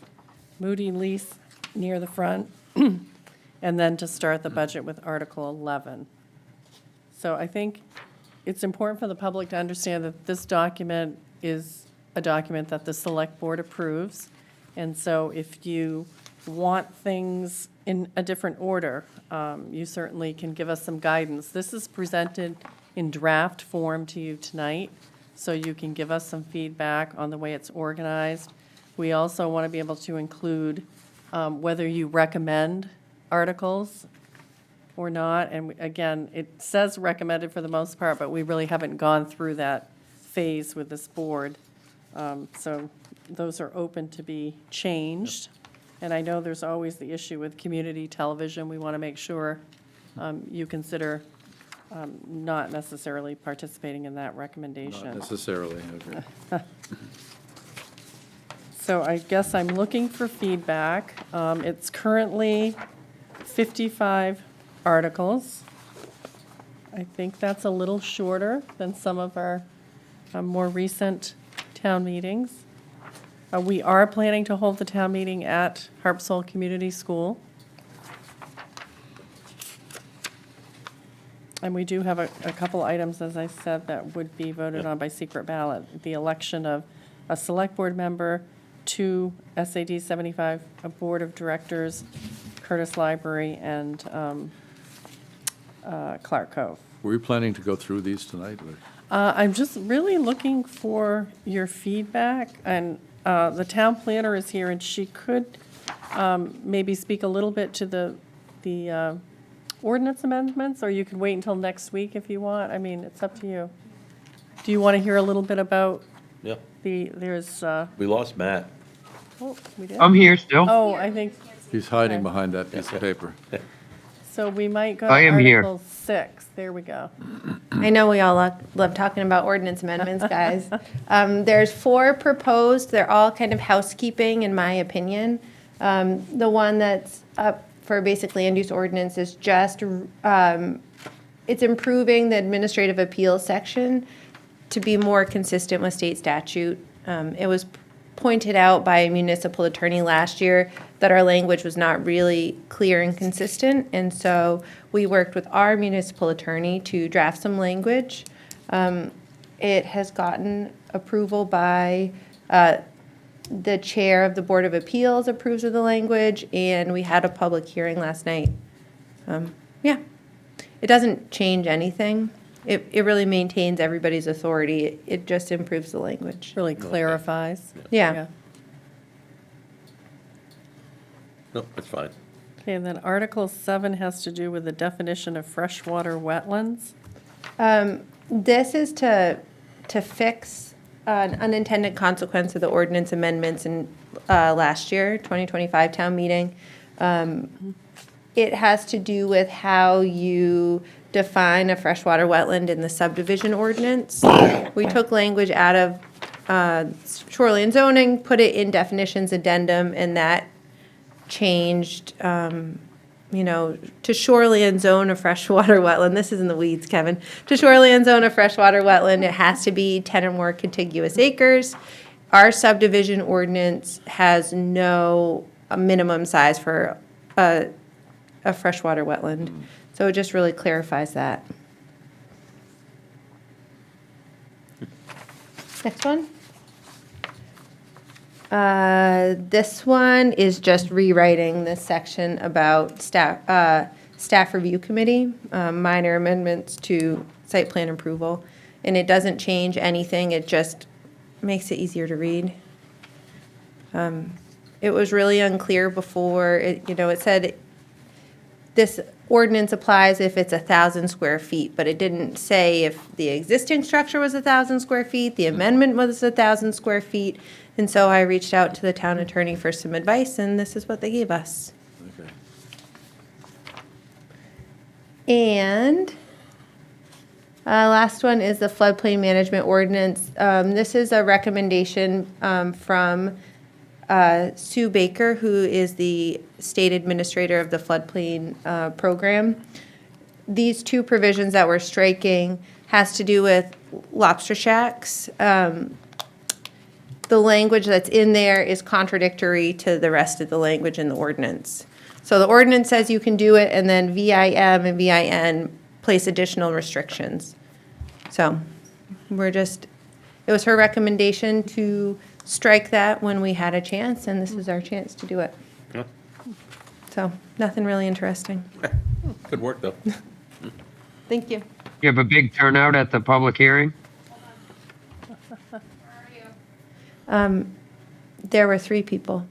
Moody lease near the front, and then to start the budget with Article 11. So I think it's important for the public to understand that this document is a document that the Select Board approves. And so if you want things in a different order, you certainly can give us some guidance. This is presented in draft form to you tonight, so you can give us some feedback on the way it's organized. We also want to be able to include whether you recommend articles or not. And again, it says recommended for the most part, but we really haven't gone through that phase with this board. So those are open to be changed. And I know there's always the issue with community television. We want to make sure you consider not necessarily participating in that recommendation. Not necessarily, okay. So I guess I'm looking for feedback. It's currently 55 articles. I think that's a little shorter than some of our more recent town meetings. We are planning to hold the town meeting at Harpswell Community School. And we do have a couple items, as I said, that would be voted on by secret ballot. The election of a select board member, 2 SAD 75, a board of directors, Curtis Library, and Clark Cove. Were we planning to go through these tonight? Or- I'm just really looking for your feedback, and the town planner is here, and she could maybe speak a little bit to the ordinance amendments, or you could wait until next week if you want. I mean, it's up to you. Do you want to hear a little bit about Yeah. there's, We lost Matt. oh, we did? I'm here still. Oh, I think, He's hiding Okay. behind that piece of paper. so we might go to I am here. Article 6. There we go. I know we all love talking about ordinance amendments, guys. There's 4 proposed. They're all kind of housekeeping, in my opinion. The one that's up for basically land use ordinance is just, it's improving the administrative appeals section to be more consistent with state statute. It was pointed out by a municipal attorney last year that our language was not really clear and consistent, and so we worked with our municipal attorney to draft some language. It has gotten approval by The chair of the Board of Appeals approves of the language, and we had a public hearing last night. Yeah, it doesn't change anything. It really maintains everybody's authority. It just improves the language. Really clarifies. Yeah. No, that's fine. Okay, and then Article 7 has to do with the definition of freshwater wetlands. This is to fix an unintended consequence of the ordinance amendments in last year, 2025 town meeting. It has to do with how you define a freshwater wetland in the subdivision ordinance. We took language out of shoreline zoning, put it in definitions addendum, and that changed, to shoreline zone a freshwater wetland. This is in the weeds, Kevin. To shoreline zone a freshwater wetland, it has to be 10 or more contiguous acres. Our subdivision ordinance has no minimum size for a freshwater wetland. So it just really clarifies that. Next one. This one is just rewriting this section about staff review committee, minor amendments to site plan approval. And it doesn't change anything, it just makes it easier to read. It was really unclear before, it said this ordinance applies if it's 1,000 square feet, but it didn't say if the existing structure was 1,000 square feet, the amendment was 1,000 square feet. And so I reached out to the town attorney for some advice, and this is what they gave us. Okay. And last one is the floodplain management ordinance. This is a recommendation from Sue Baker, who is the state administrator of the floodplain program. These two provisions that we're striking has to do with lobster shacks. The language that's in there is contradictory to the rest of the language in the ordinance. So the ordinance says you can do it, and then VIM and VIN place additional restrictions. So it was her recommendation to strike that when we had a chance, and this is our chance to do it. Yeah. So nothing really interesting. Good work, though. Thank you. You have a big turnout at the public hearing? There were 3 people.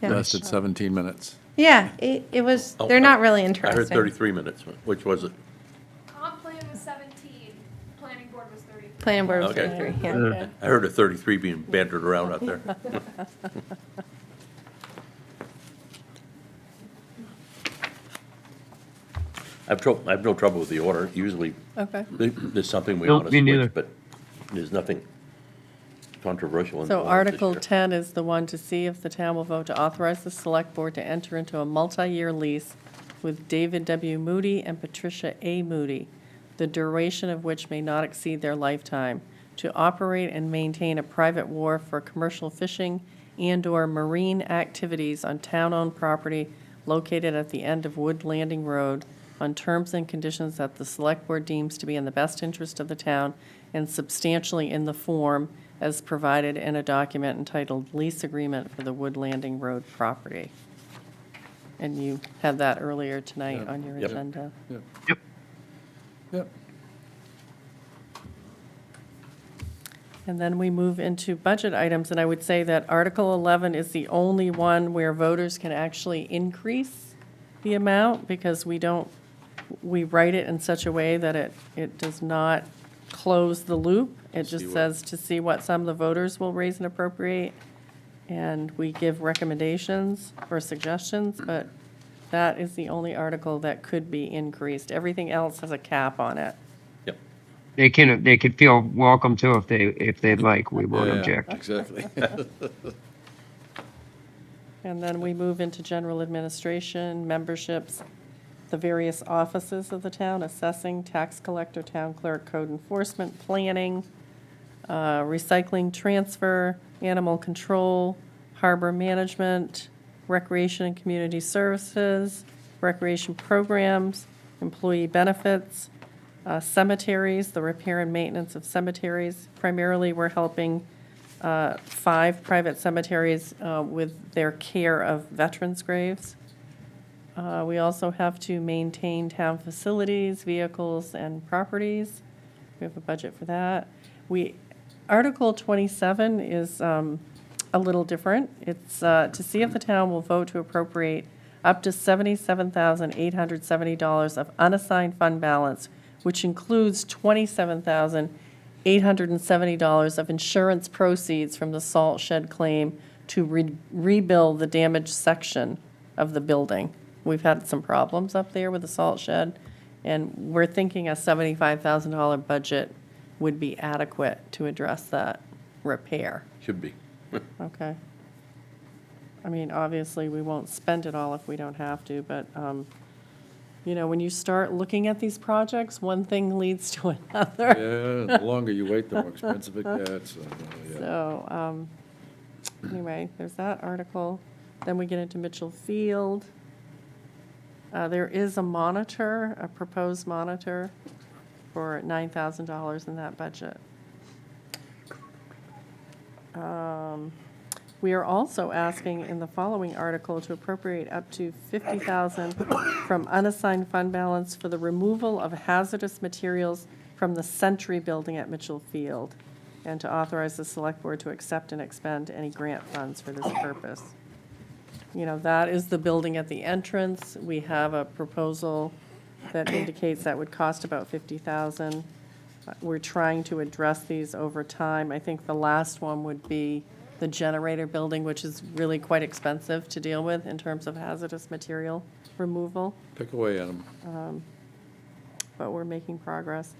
Yeah. Lasted 17 minutes. Yeah, it was, Oh, they're not really I interesting. heard 33 minutes. Which was it? Comp plan was 17, planning board was 30. Planning board was Okay. 33, yeah. I heard a 33 being bantered around out there. I have no trouble with the order. Usually, Okay. there's something we Nope, want to me switch, neither. but there's nothing controversial in the So orders this Article year. 10 is the one to see if the town will vote to authorize the select board to enter into a multi-year lease with David W. Moody and Patricia A. Moody, the duration of which may not exceed their lifetime, to operate and maintain a private wharf for commercial fishing and/or marine activities on town-owned property located at the end of Wood Landing Road on terms and conditions that the select board deems to be in the best interest of the town and substantially in the form as provided in a document entitled Lease Agreement for the Wood Landing Road Property. And you had that earlier tonight on your Yep. agenda. Yep. Yep. And then we move into budget items, and I would say that Article 11 is the only one where voters can actually increase the amount, because we write it in such a way that it does not close the loop. It See just what- says to see what some of the voters will raise and appropriate, and we give recommendations or suggestions, but that is the only article that could be increased. Everything else has a cap on it. Yep. They could feel welcome to if they'd like. We won't Yeah, object. Exactly. And then we move into general administration, memberships, the various offices of the town, assessing, tax collector, town clerk, code enforcement, planning, recycling, transfer, animal control, harbor management, recreation and community services, recreation programs, employee benefits, cemeteries, the repair and maintenance of cemeteries. Primarily, we're helping 5 private cemeteries with their care of veterans' graves. We also have to maintain town facilities, vehicles, and properties. We have a budget for that. Article 27 is a little different. It's to see if the town will vote to appropriate up to $77,870 of unassigned fund balance, which includes $27,870 of insurance proceeds from the salt shed claim to rebuild the damaged section of the building. We've had some problems up there with the salt shed, and we're thinking a $75,000 budget would be adequate to address that repair. Should be. Okay. I mean, obviously, we won't spend it all if we don't have to, but, you know, when you start looking at these projects, one thing leads to another. Yeah, the longer you wait, the more expensive it gets. Yeah. So, anyway, there's that article. Then we get into Mitchell Field. There is a monitor, a proposed monitor for $9,000 in that budget. We are also asking in the following article to appropriate up to $50,000 from unassigned fund balance for the removal of hazardous materials from the Sentry Building at Mitchell Field, and to authorize the Select Board to accept and expend any grant funds for this purpose. You know, that is the building at the entrance. We have a proposal that indicates that would cost about $50,000. We're trying to address these over time. I think the last one would be the generator building, which is really quite expensive to deal with in terms of hazardous material removal, Pick away at them. but we're making progress.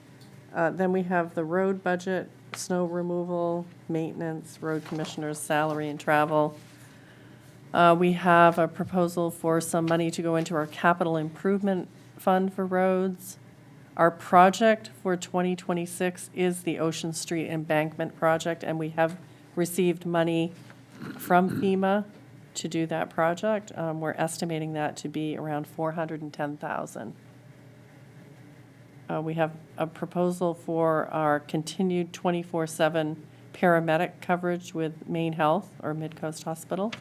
Then we have the road budget, snow removal, maintenance, road commissioner's salary and travel. We have a proposal for some money to go into our capital improvement fund for roads. Our project for 2026 is the Ocean Street Embankment project, and we have received money from FEMA to do that project. We're estimating that to be around $410,000. We have a proposal for our continued 24/7 paramedic coverage with Maine Health or Midcoast Hospital.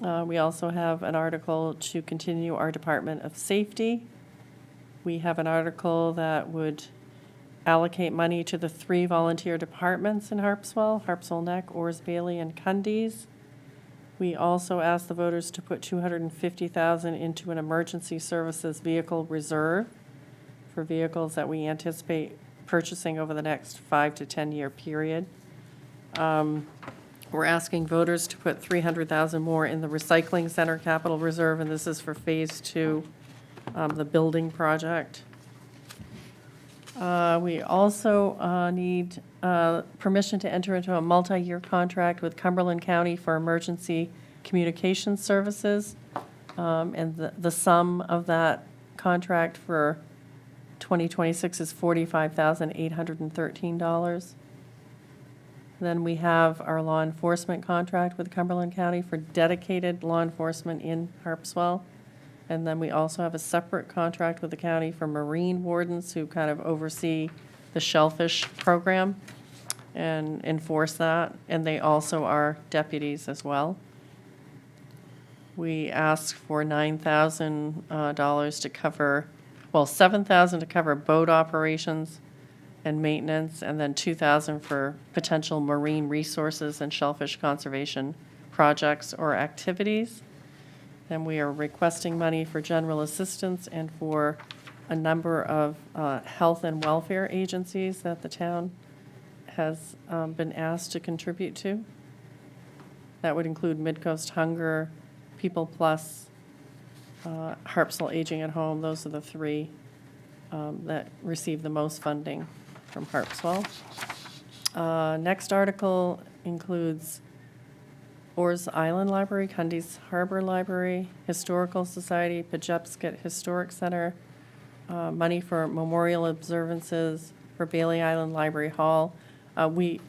We also have an article to continue our Department of Safety. We have an article that would allocate money to the 3 volunteer departments in Harpswell, Harpswell Neck, Ors Bailey, and Cundies. We also asked the voters to put $250,000 into an emergency services vehicle reserve for vehicles that we anticipate purchasing over the next 5 to 10 year period. We're asking voters to put $300,000 more in the recycling center capital reserve, and this is for phase 2, the building project. We also need permission to enter into a multi-year contract with Cumberland County for emergency communications services. And the sum of that contract for 2026 is $45,813. Then we have our law enforcement contract with Cumberland County for dedicated law enforcement in Harpswell. And then we also have a separate contract with the county for marine wardens who kind of oversee the shellfish program and enforce that. And they also are deputies as well. We ask for $9,000 to cover, well, $7,000 to cover boat operations and maintenance, and then $2,000 for potential marine resources and shellfish conservation projects or activities. Then we are requesting money for general assistance and for a number of health and welfare agencies that the town has been asked to contribute to. That would include Midcoast Hunger, People Plus, Harpswell Aging at Home. Those are the 3 that receive the most funding from Harpswell. Next article includes Ors Island Library, Cundies Harbor Library, Historical Society, Pajepscot Historic Center, money for memorial observances for Bailey Island Library Hall. We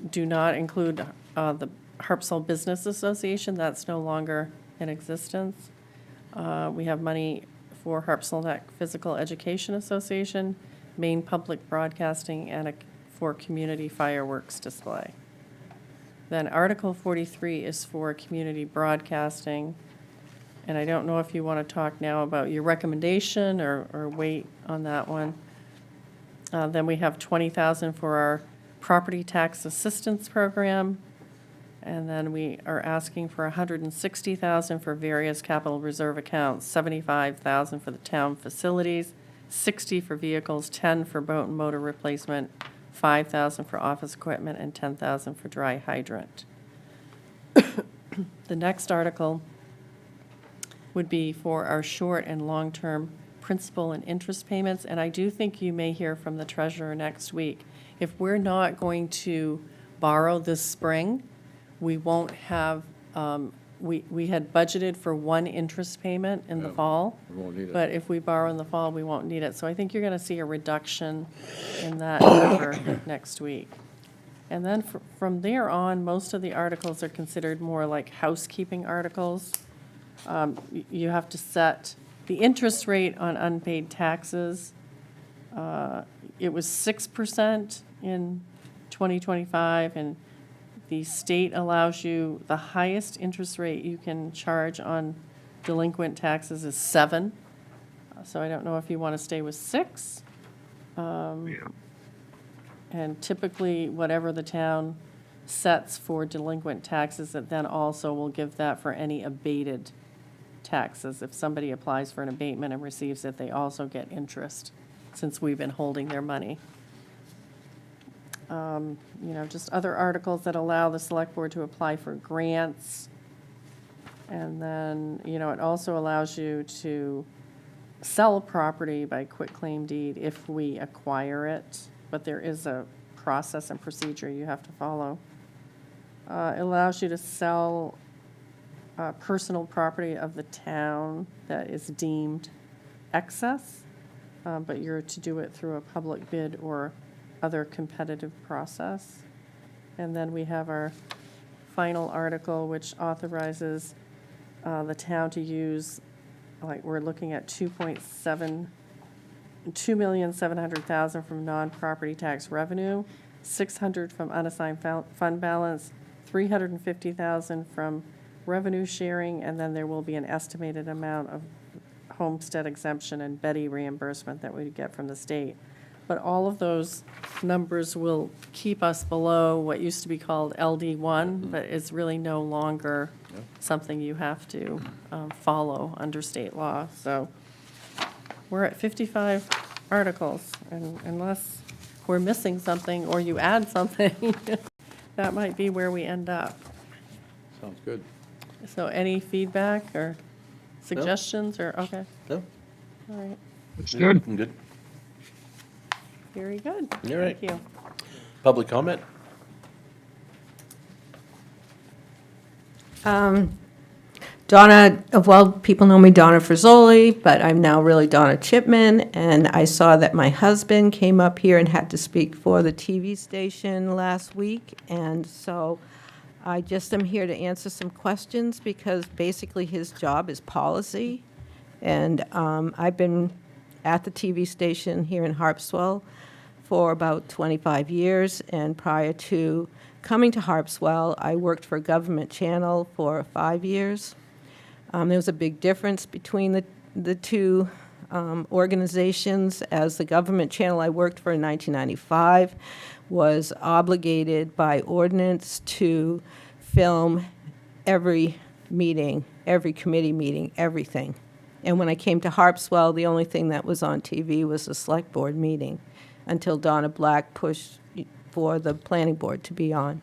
do not include the Harpswell Business Association. That's no longer in existence. We have money for Harpswell Neck Physical Education Association, Maine Public Broadcasting, and for community fireworks display. Then Article 43 is for community broadcasting. And I don't know if you want to talk now about your recommendation or wait on that one. Then we have 20,000 for our property tax assistance program. And then we are asking for 160,000 for various capital reserve accounts, 75,000 for the town facilities, 60 for vehicles, 10 for boat and motor replacement, 5,000 for office equipment, and 10,000 for dry hydrant. The next article would be for our short and long-term principal and interest payments, and I do think you may hear from the treasurer next week. If we're not going to borrow this spring, we won't have, we had budgeted for one interest payment in the fall. We won't need it. But if we borrow in the fall, we won't need it. So I think you're going to see a reduction in that number next week. And then from there on, most of the articles are considered more like housekeeping articles. You have to set the interest rate on unpaid taxes. It was 6% in 2025, and the state allows you, the highest interest rate you can charge on delinquent taxes is 7. So I don't know if you want to stay with 6. And typically, whatever the town sets for delinquent taxes, it then also will give that for any abated taxes. If somebody applies for an abatement and receives it, they also get interest, since we've been holding their money. You know, just other articles that allow the select board to apply for grants. And then, you know, it also allows you to sell property by quitclaim deed if we acquire it, but there is a process and procedure you have to follow. It allows you to sell personal property of the town that is deemed excess, but you're to do it through a public bid or other competitive process. And then we have our final article, which authorizes the town to use, like, we're looking at 2,700,000 from non-property tax revenue, 600 from unassigned fund balance, 350,000 from revenue sharing, and then there will be an estimated amount of homestead exemption and Betty reimbursement that we get from the state. But all of those numbers will keep us below what used to be called LD1, but is really no longer something you have to follow under state law. So we're at 55 articles, and unless we're missing something or you add something, that might be where we end up. Sounds good. So any feedback or suggestions or, okay, No? all right, It's good. I'm good. very good. All right. Thank you. Public comment? Donna, well, people know me Donna Frizzoli, but I'm now really Donna Chipman, and I saw that my husband came up here and had to speak for the TV station last week, and so I just am here to answer some questions because basically his job is policy, and I've been at the TV station here in Harpswell for about 25 years, and prior to coming to Harpswell, I worked for a government channel for 5 years. There was a big difference between the two organizations, as the government channel I worked for in 1995 was obligated by ordinance to film every meeting, every committee meeting, everything. And when I came to Harpswell, the only thing that was on TV was the select board meeting, until Donna Black pushed for the planning board to be on.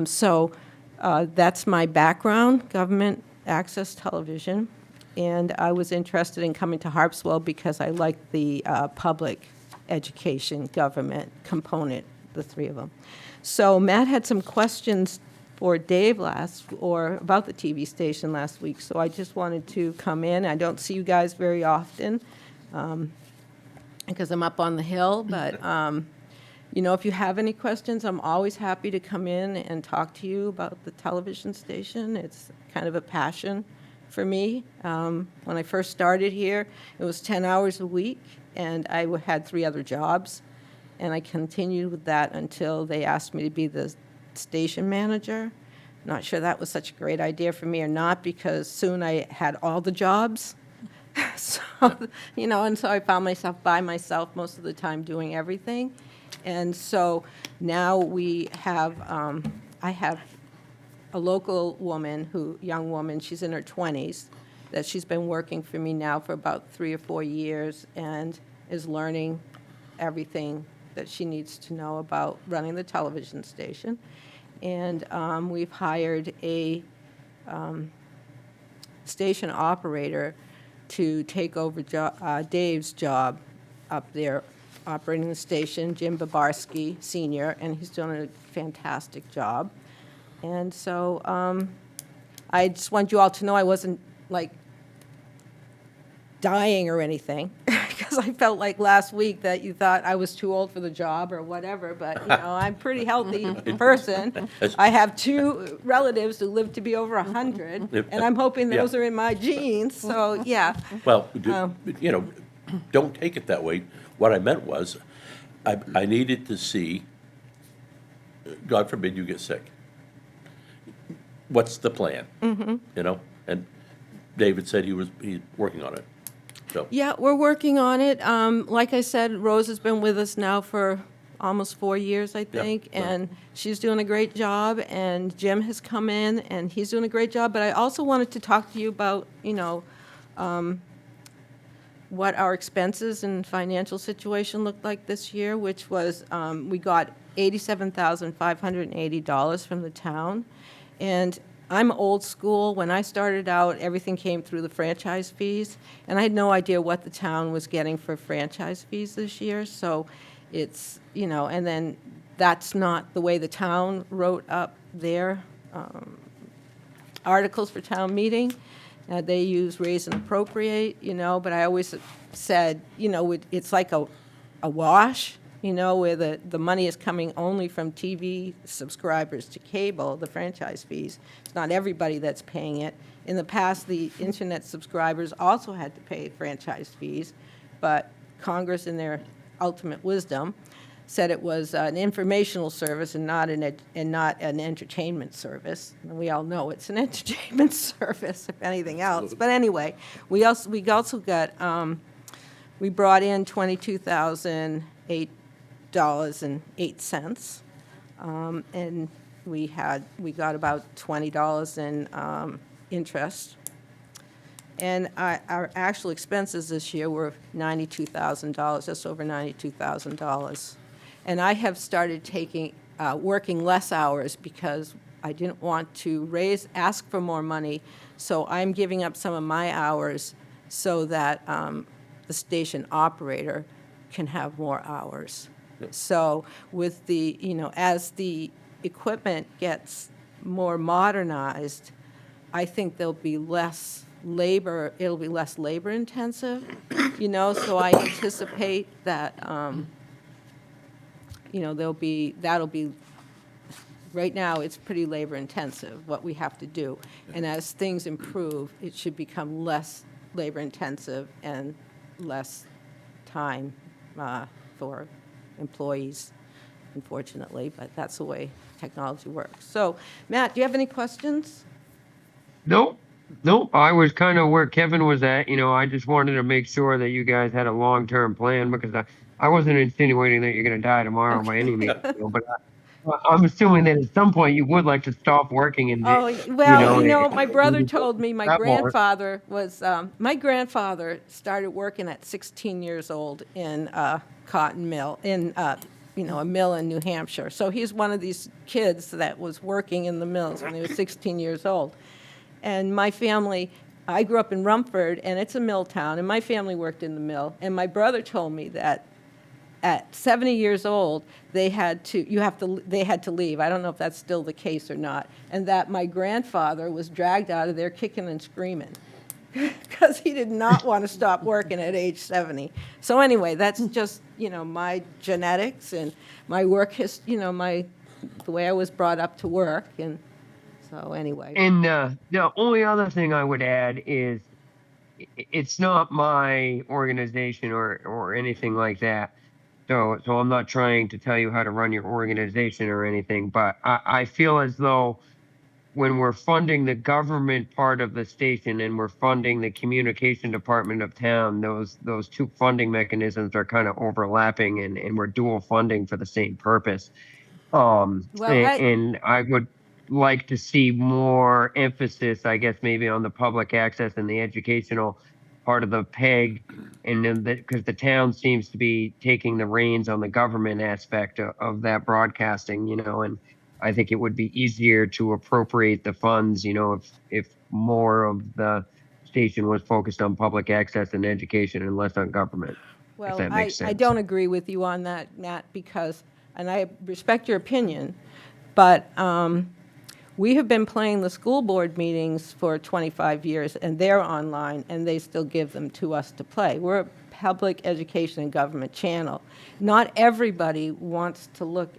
So that's my background, government access television, and I was interested in coming to Harpswell because I liked the public education government component, the three of them. So Matt had some questions for Dave about the TV station last week, so I just wanted to come in. I don't see you guys very often because I'm up on the hill, but you know, if you have any questions, I'm always happy to come in and talk to you about the television station. It's kind of a passion for me. When I first started here, it was 10 hours a week, and I had 3 other jobs. and I continued with that until they asked me to be the station manager. Not sure that was such a great idea for me or not, because soon I had all the jobs. So, and so I found myself by myself most of the time doing everything. And so now we have, I have a local woman young woman, she's in her 20s, that she's been working for me now for about 3 or 4 years and is learning everything that she needs to know about running the television station. And we've hired a station operator to take over Dave's job up there operating the station, Jim Babarski Sr., and he's doing a fantastic job. And so I just want you all to know I wasn't like dying or anything, because I felt like last week that you thought I was too old for the job or whatever, but I'm a pretty healthy person. I have 2 relatives who live to be over 100, and I'm hoping those are in my genes, so yeah. Well, don't take it that way. What I meant was, I needed to see, God forbid you get sick. What's the plan? And David said he's working on it. So. Yeah, we're working on it. Like I said, Rose has been with us now for almost 4 years, I think, and she's doing a great job, and Jim has come in, and he's doing a great job. But I also wanted to talk to you about, what our expenses and financial situation looked like this year, which was, we got $87,580 from the town. And I'm old school. When I started out, everything came through the franchise fees, and I had no idea what the town was getting for franchise fees this year. So it's, and then that's not the way the town wrote up their articles for town meeting. They use raise and appropriate, but I always said, it's like a wash. Where the money is coming only from TV subscribers to cable, the franchise fees. It's not everybody that's paying it. In the past, the internet subscribers also had to pay franchise fees, but Congress, in their ultimate wisdom, said it was an informational service and not an entertainment service. And we all know it's an entertainment service, if anything else. But anyway, we also got, we brought in $22,008.08, and we got about $20 in interest. And our actual expenses this year were $92,000, just over $92,000. And I have started working less hours because I didn't want to ask for more money. So I'm giving up some of my hours so that the station operator can have more hours. So with the, as the equipment gets more modernized, I think there'll be less labor, it'll be less labor intensive, so I anticipate that, that'll be, right now it's pretty labor intensive, what we have to do. And as things improve, it should become less labor intensive and less time for employees, unfortunately, but that's the way technology works. So, Matt, do you have any questions? Nope. I was kind of where Kevin was at. I just wanted to make sure that you guys had a long-term plan, because I wasn't insinuating that you're going to die tomorrow by any means. But I'm assuming that at some point you would like to stop working and. My brother told me my grandfather started working at 16 years old in a cotton mill in a mill in New Hampshire. So he's one of these kids that was working in the mills when he was 16 years old. And my family, I grew up in Rumford, and it's a mill town, and my family worked in the mill. And my brother told me that at 70 years old, they had to leave. I don't know if that's still the case or not. And that my grandfather was dragged out of there kicking and screaming because he did not want to stop working at age 70. So anyway, that's just, my genetics and my work history, the way I was brought up to work. And so anyway. And the only other thing I would add is it's not my organization or anything like that. So I'm not trying to tell you how to run your organization or anything, but I feel as though when we're funding the government part of the station and we're funding the communication department of town, those two funding mechanisms are kind of overlapping and we're dual funding for the same purpose. Well, And I would like to see more emphasis, I guess, maybe on the public access and the educational part of the PEG. And then because the town seems to be taking the reins on the government aspect of that broadcasting, and I think it would be easier to appropriate the funds, if more of the station was focused on public access and education and less on government. Well, that makes I sense. don't agree with you on that, Matt, because, and I respect your opinion, but we have been playing the school board meetings for 25 years, and they're online, and they still give them to us to play. We're a public education and government channel. Not everybody wants to look,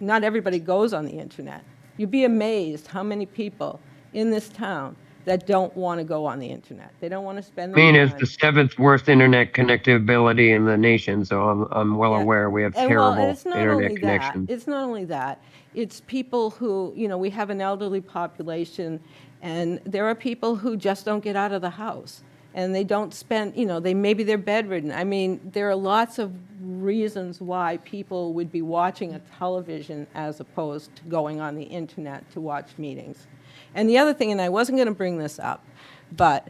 not everybody goes on the internet. You'd be amazed how many people in this town that don't want to go on the internet. They don't want to spend their Maine time. is the 7th worst internet connectivity in the nation, so I'm well Yeah. aware we have And terrible well, it's not internet only connection. that. It's not only that. It's people who, we have an elderly population, and there are people who just don't get out of the house. And they don't spend, maybe they're bedridden. I mean, there are lots of reasons why people would be watching a television as opposed to going on the internet to watch meetings. And the other thing, and I wasn't going to bring this up, but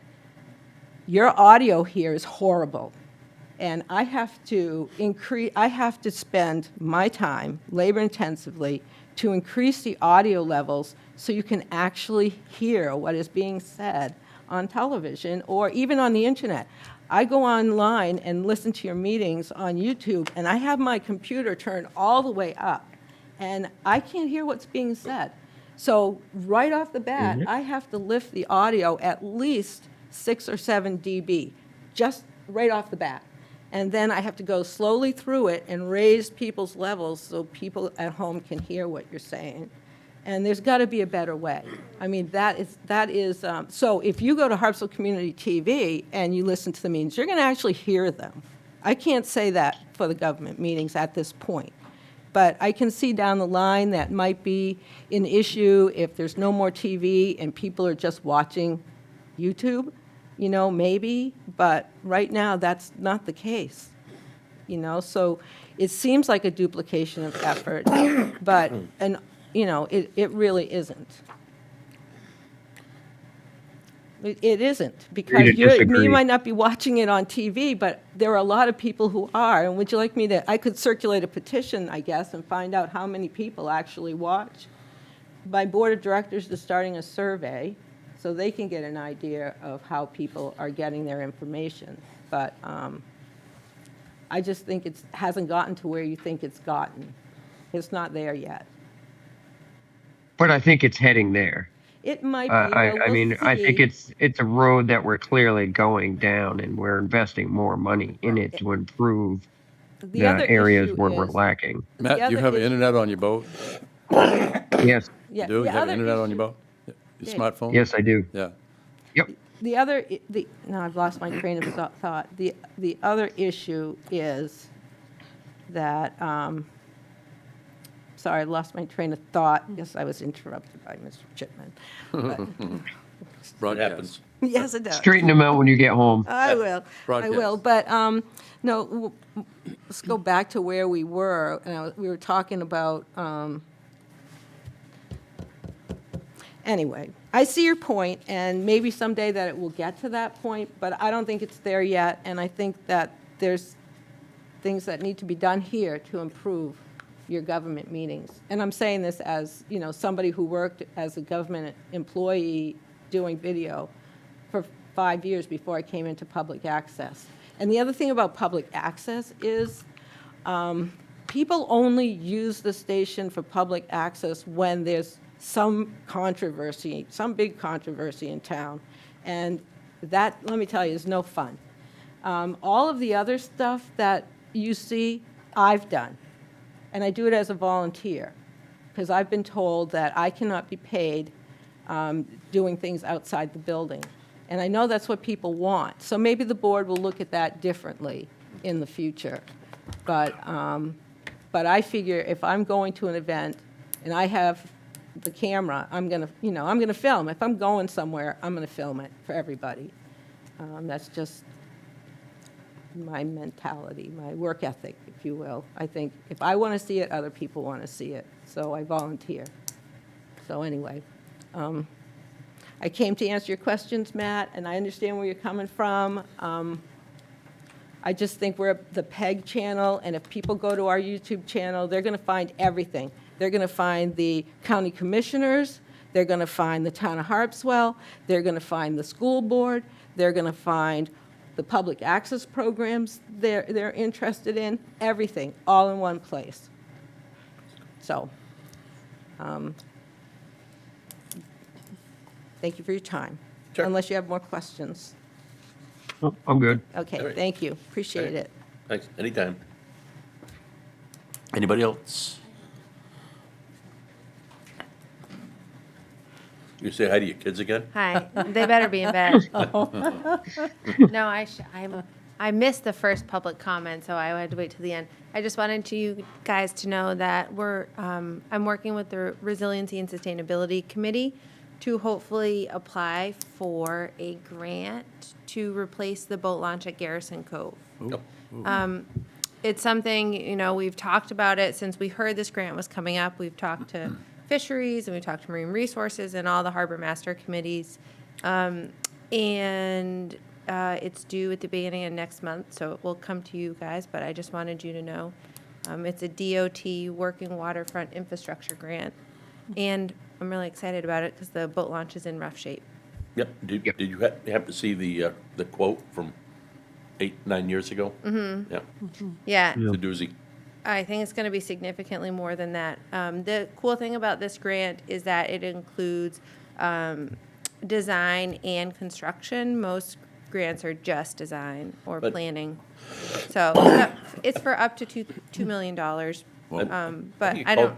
your audio here is horrible. And I have to spend my time, labor intensively, to increase the audio levels so you can actually hear what is being said on television or even on the internet. I go online and listen to your meetings on YouTube, and I have my computer turned all the way up, and I can't hear what's being said. So right off the bat, I have to lift the audio at least 6 or 7 dB, just right off the bat. And then I have to go slowly through it and raise people's levels so people at home can hear what you're saying. And there's got to be a better way. I mean, that is so if you go to Harpswell Community TV and you listen to the meetings, you're going to actually hear them. I can't say that for the government meetings at this point. But I can see down the line that might be an issue if there's no more TV and people are just watching YouTube, maybe. But right now, that's not the case. So it seems like a duplication of effort, but, it really isn't. It isn't, because you might not be watching it on TV, but there are a lot of people who are. And would you like me to, I could circulate a petition, I guess, and find out how many people actually watch. My board of directors is starting a survey, so they can get an idea of how people are getting their information. But I just think it hasn't gotten to where you think it's gotten. It's not there yet. But I think it's heading there. It might be. I mean, I think it's a road that we're clearly going down, and we're investing more money in it to improve the areas where we're lacking. Matt, do you have internet on your boat? Yes. Yeah, Do you have internet on your boat? Your smartphone? Yes, I do. Yeah. Yep. No, I've lost my train of thought. The other issue is that, sorry, I lost my train of thought. Yes, I was interrupted by Mr. Chipman. Broadcast. happens. Yes, it does. Straighten them out when you get home. I will. I will. But no, let's go back to where we were. We were talking about. Anyway, I see your point, and maybe someday that it will get to that point, but I don't think it's there yet. And I think that there's things that need to be done here to improve your government meetings. And I'm saying this as, somebody who worked as a government employee doing video for 5 years before I came into public access. And the other thing about public access is people only use the station for public access when there's some controversy, some big controversy in town. And that, let me tell you, is no fun. All of the other stuff that you see, I've done. And I do it as a volunteer, because I've been told that I cannot be paid doing things outside the building. And I know that's what people want. So maybe the board will look at that differently in the future. But I figure if I'm going to an event and I have the camera, I'm gonna film. If I'm going somewhere, I'm gonna film it for everybody. That's just my mentality, my work ethic, if you will. I think if I want to see it, other people want to see it, so I volunteer. So anyway, I came to answer your questions, Matt, and I understand where you're coming from. I just think we're the PEG channel, and if people go to our YouTube channel, they're going to find everything. They're going to find the county commissioners, they're going to find the town of Harpswell, they're going to find the school board, they're going to find the public access programs they're interested in, everything, all in one place. So, thank you for your time. Sure. Unless you have more questions. Oh, I'm good. Okay, All right. thank you, appreciate it. Thanks, anytime. Anybody else? You say hi to your kids again? Hi, they better be in bed. No, I missed the first public comment, so I had to wait till the end. I just wanted you guys to know that I'm working with the Resiliency and Sustainability Committee to hopefully apply for a grant to replace the boat launch at Garrison Cove. It's something, we've talked about it since we heard this grant was coming up. We've talked to fisheries and we talked to marine resources and all the harbor master committees. It's due at the beginning of next month, so it will come to you guys, but I just wanted you to know. It's a DOT Working Waterfront Infrastructure Grant, and I'm really excited about it because the boat launch is in rough shape. Yep, did you happen to see the quote from 8-9 years ago? Mm-hmm. Yeah, Yeah. it's a doozy. I think it's going to be significantly more than that. The cool thing about this grant is that it includes design and construction. Most grants are just design or planning. So it's for up to $2 million. But I don't.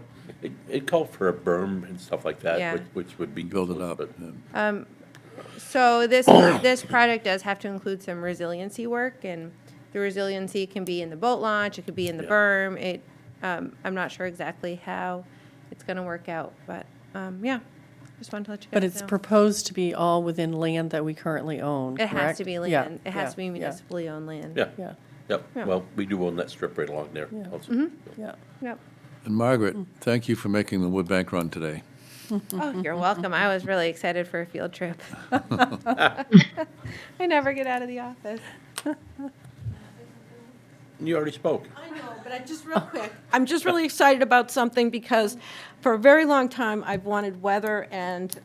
It called for a berm and stuff like that, Yeah. which would be. Build it up. but- So this project does have to include some resiliency work, and the resiliency can be in the boat launch, it could be in the berm. I'm not sure exactly how it's going to work out, but just wanted to let you guys know. But it's proposed to be all within land that we currently own, It has correct? to be Yeah, land. It has to be yeah, municipally owned land. Yeah, Yeah, yep, Yeah. well, we do own that strip right along there Yeah. also. yeah. Yep. And Margaret, thank you for making the wood bank run today. Oh, you're welcome. I was really excited for a field trip. I never get out of the office. You already spoke. I know, but just real quick, I'm just really excited about something because for a very long time, I've wanted weather and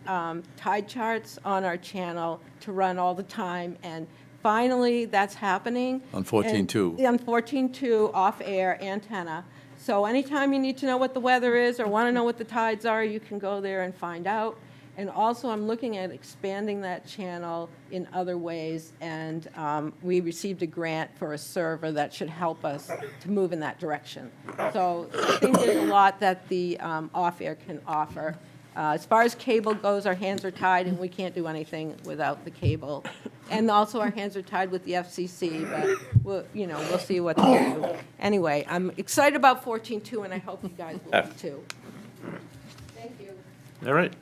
tide charts on our channel to run all the time, and finally, that's happening. On 14.2. On 14.2 off-air antenna. So anytime you need to know what the weather is or want to know what the tides are, you can go there and find out. And also, I'm looking at expanding that channel in other ways, and we received a grant for a server that should help us to move in that direction. So I think there's a lot that the off-air can offer. As far as cable goes, our hands are tied, and we can't do anything without the cable. And also, our hands are tied with the FCC, but we'll see what they do. Anyway, I'm excited about 14.2, and I hope you guys will be too. Thank you. All right.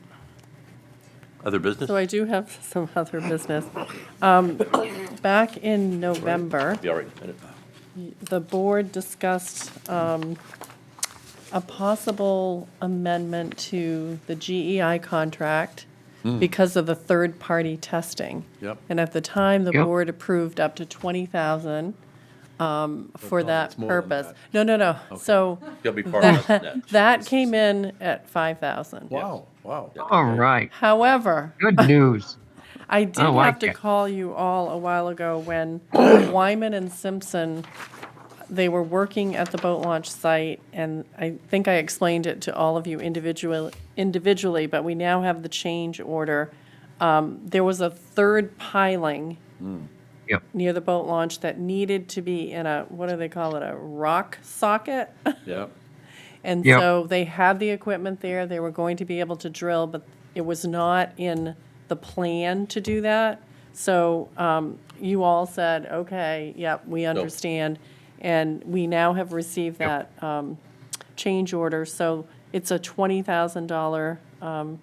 Other business? So I do have some other business. Back in November, Be all right, in a minute. the board discussed a possible amendment to the GEI contract because of the third-party testing. Yep. And at the time, the Yep. board approved up to $20,000 for no, that it's more than purpose. that. No. So You'll be part of that. that came in at $5,000. Wow. All right. However, Good news. I did I like have to it. call you all a while ago when Wyman and Simpson, they were working at the boat launch site, and I think I explained it to all of you individually, but we now have the change order. There was a third piling Yep. near the boat launch that needed to be in a, what do they call it, a rock socket? Yeah. And Yep. so they had the equipment there, they were going to be able to drill, but it was not in the plan to do that. So you all said, okay, yep, we understand. And we now have received that change order, so it's a $20,000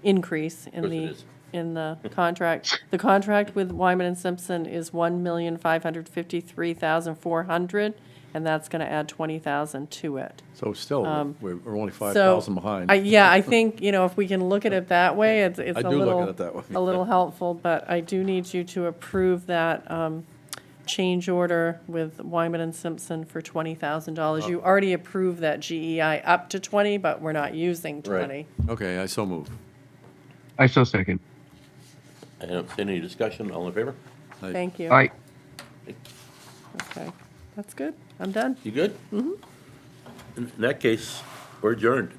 increase Of in course it the, is. in the contract. The contract with Wyman and Simpson is $1,553,400, and that's going to add $20,000 to it. So still, we're only So, 5,000 behind. Yeah, I think, if we can look at it that way, it's I a do look little, at it that way. a little helpful, but I do need you to approve that change order with Wyman and Simpson for $20,000. You already approved that GEI up to 20, but we're not using 20. Okay, I so move. I so second. I don't see any discussion. All in favor? Thank you. Aye. Okay, that's good. I'm done. You good? Mm-hmm. In that case, we're adjourned.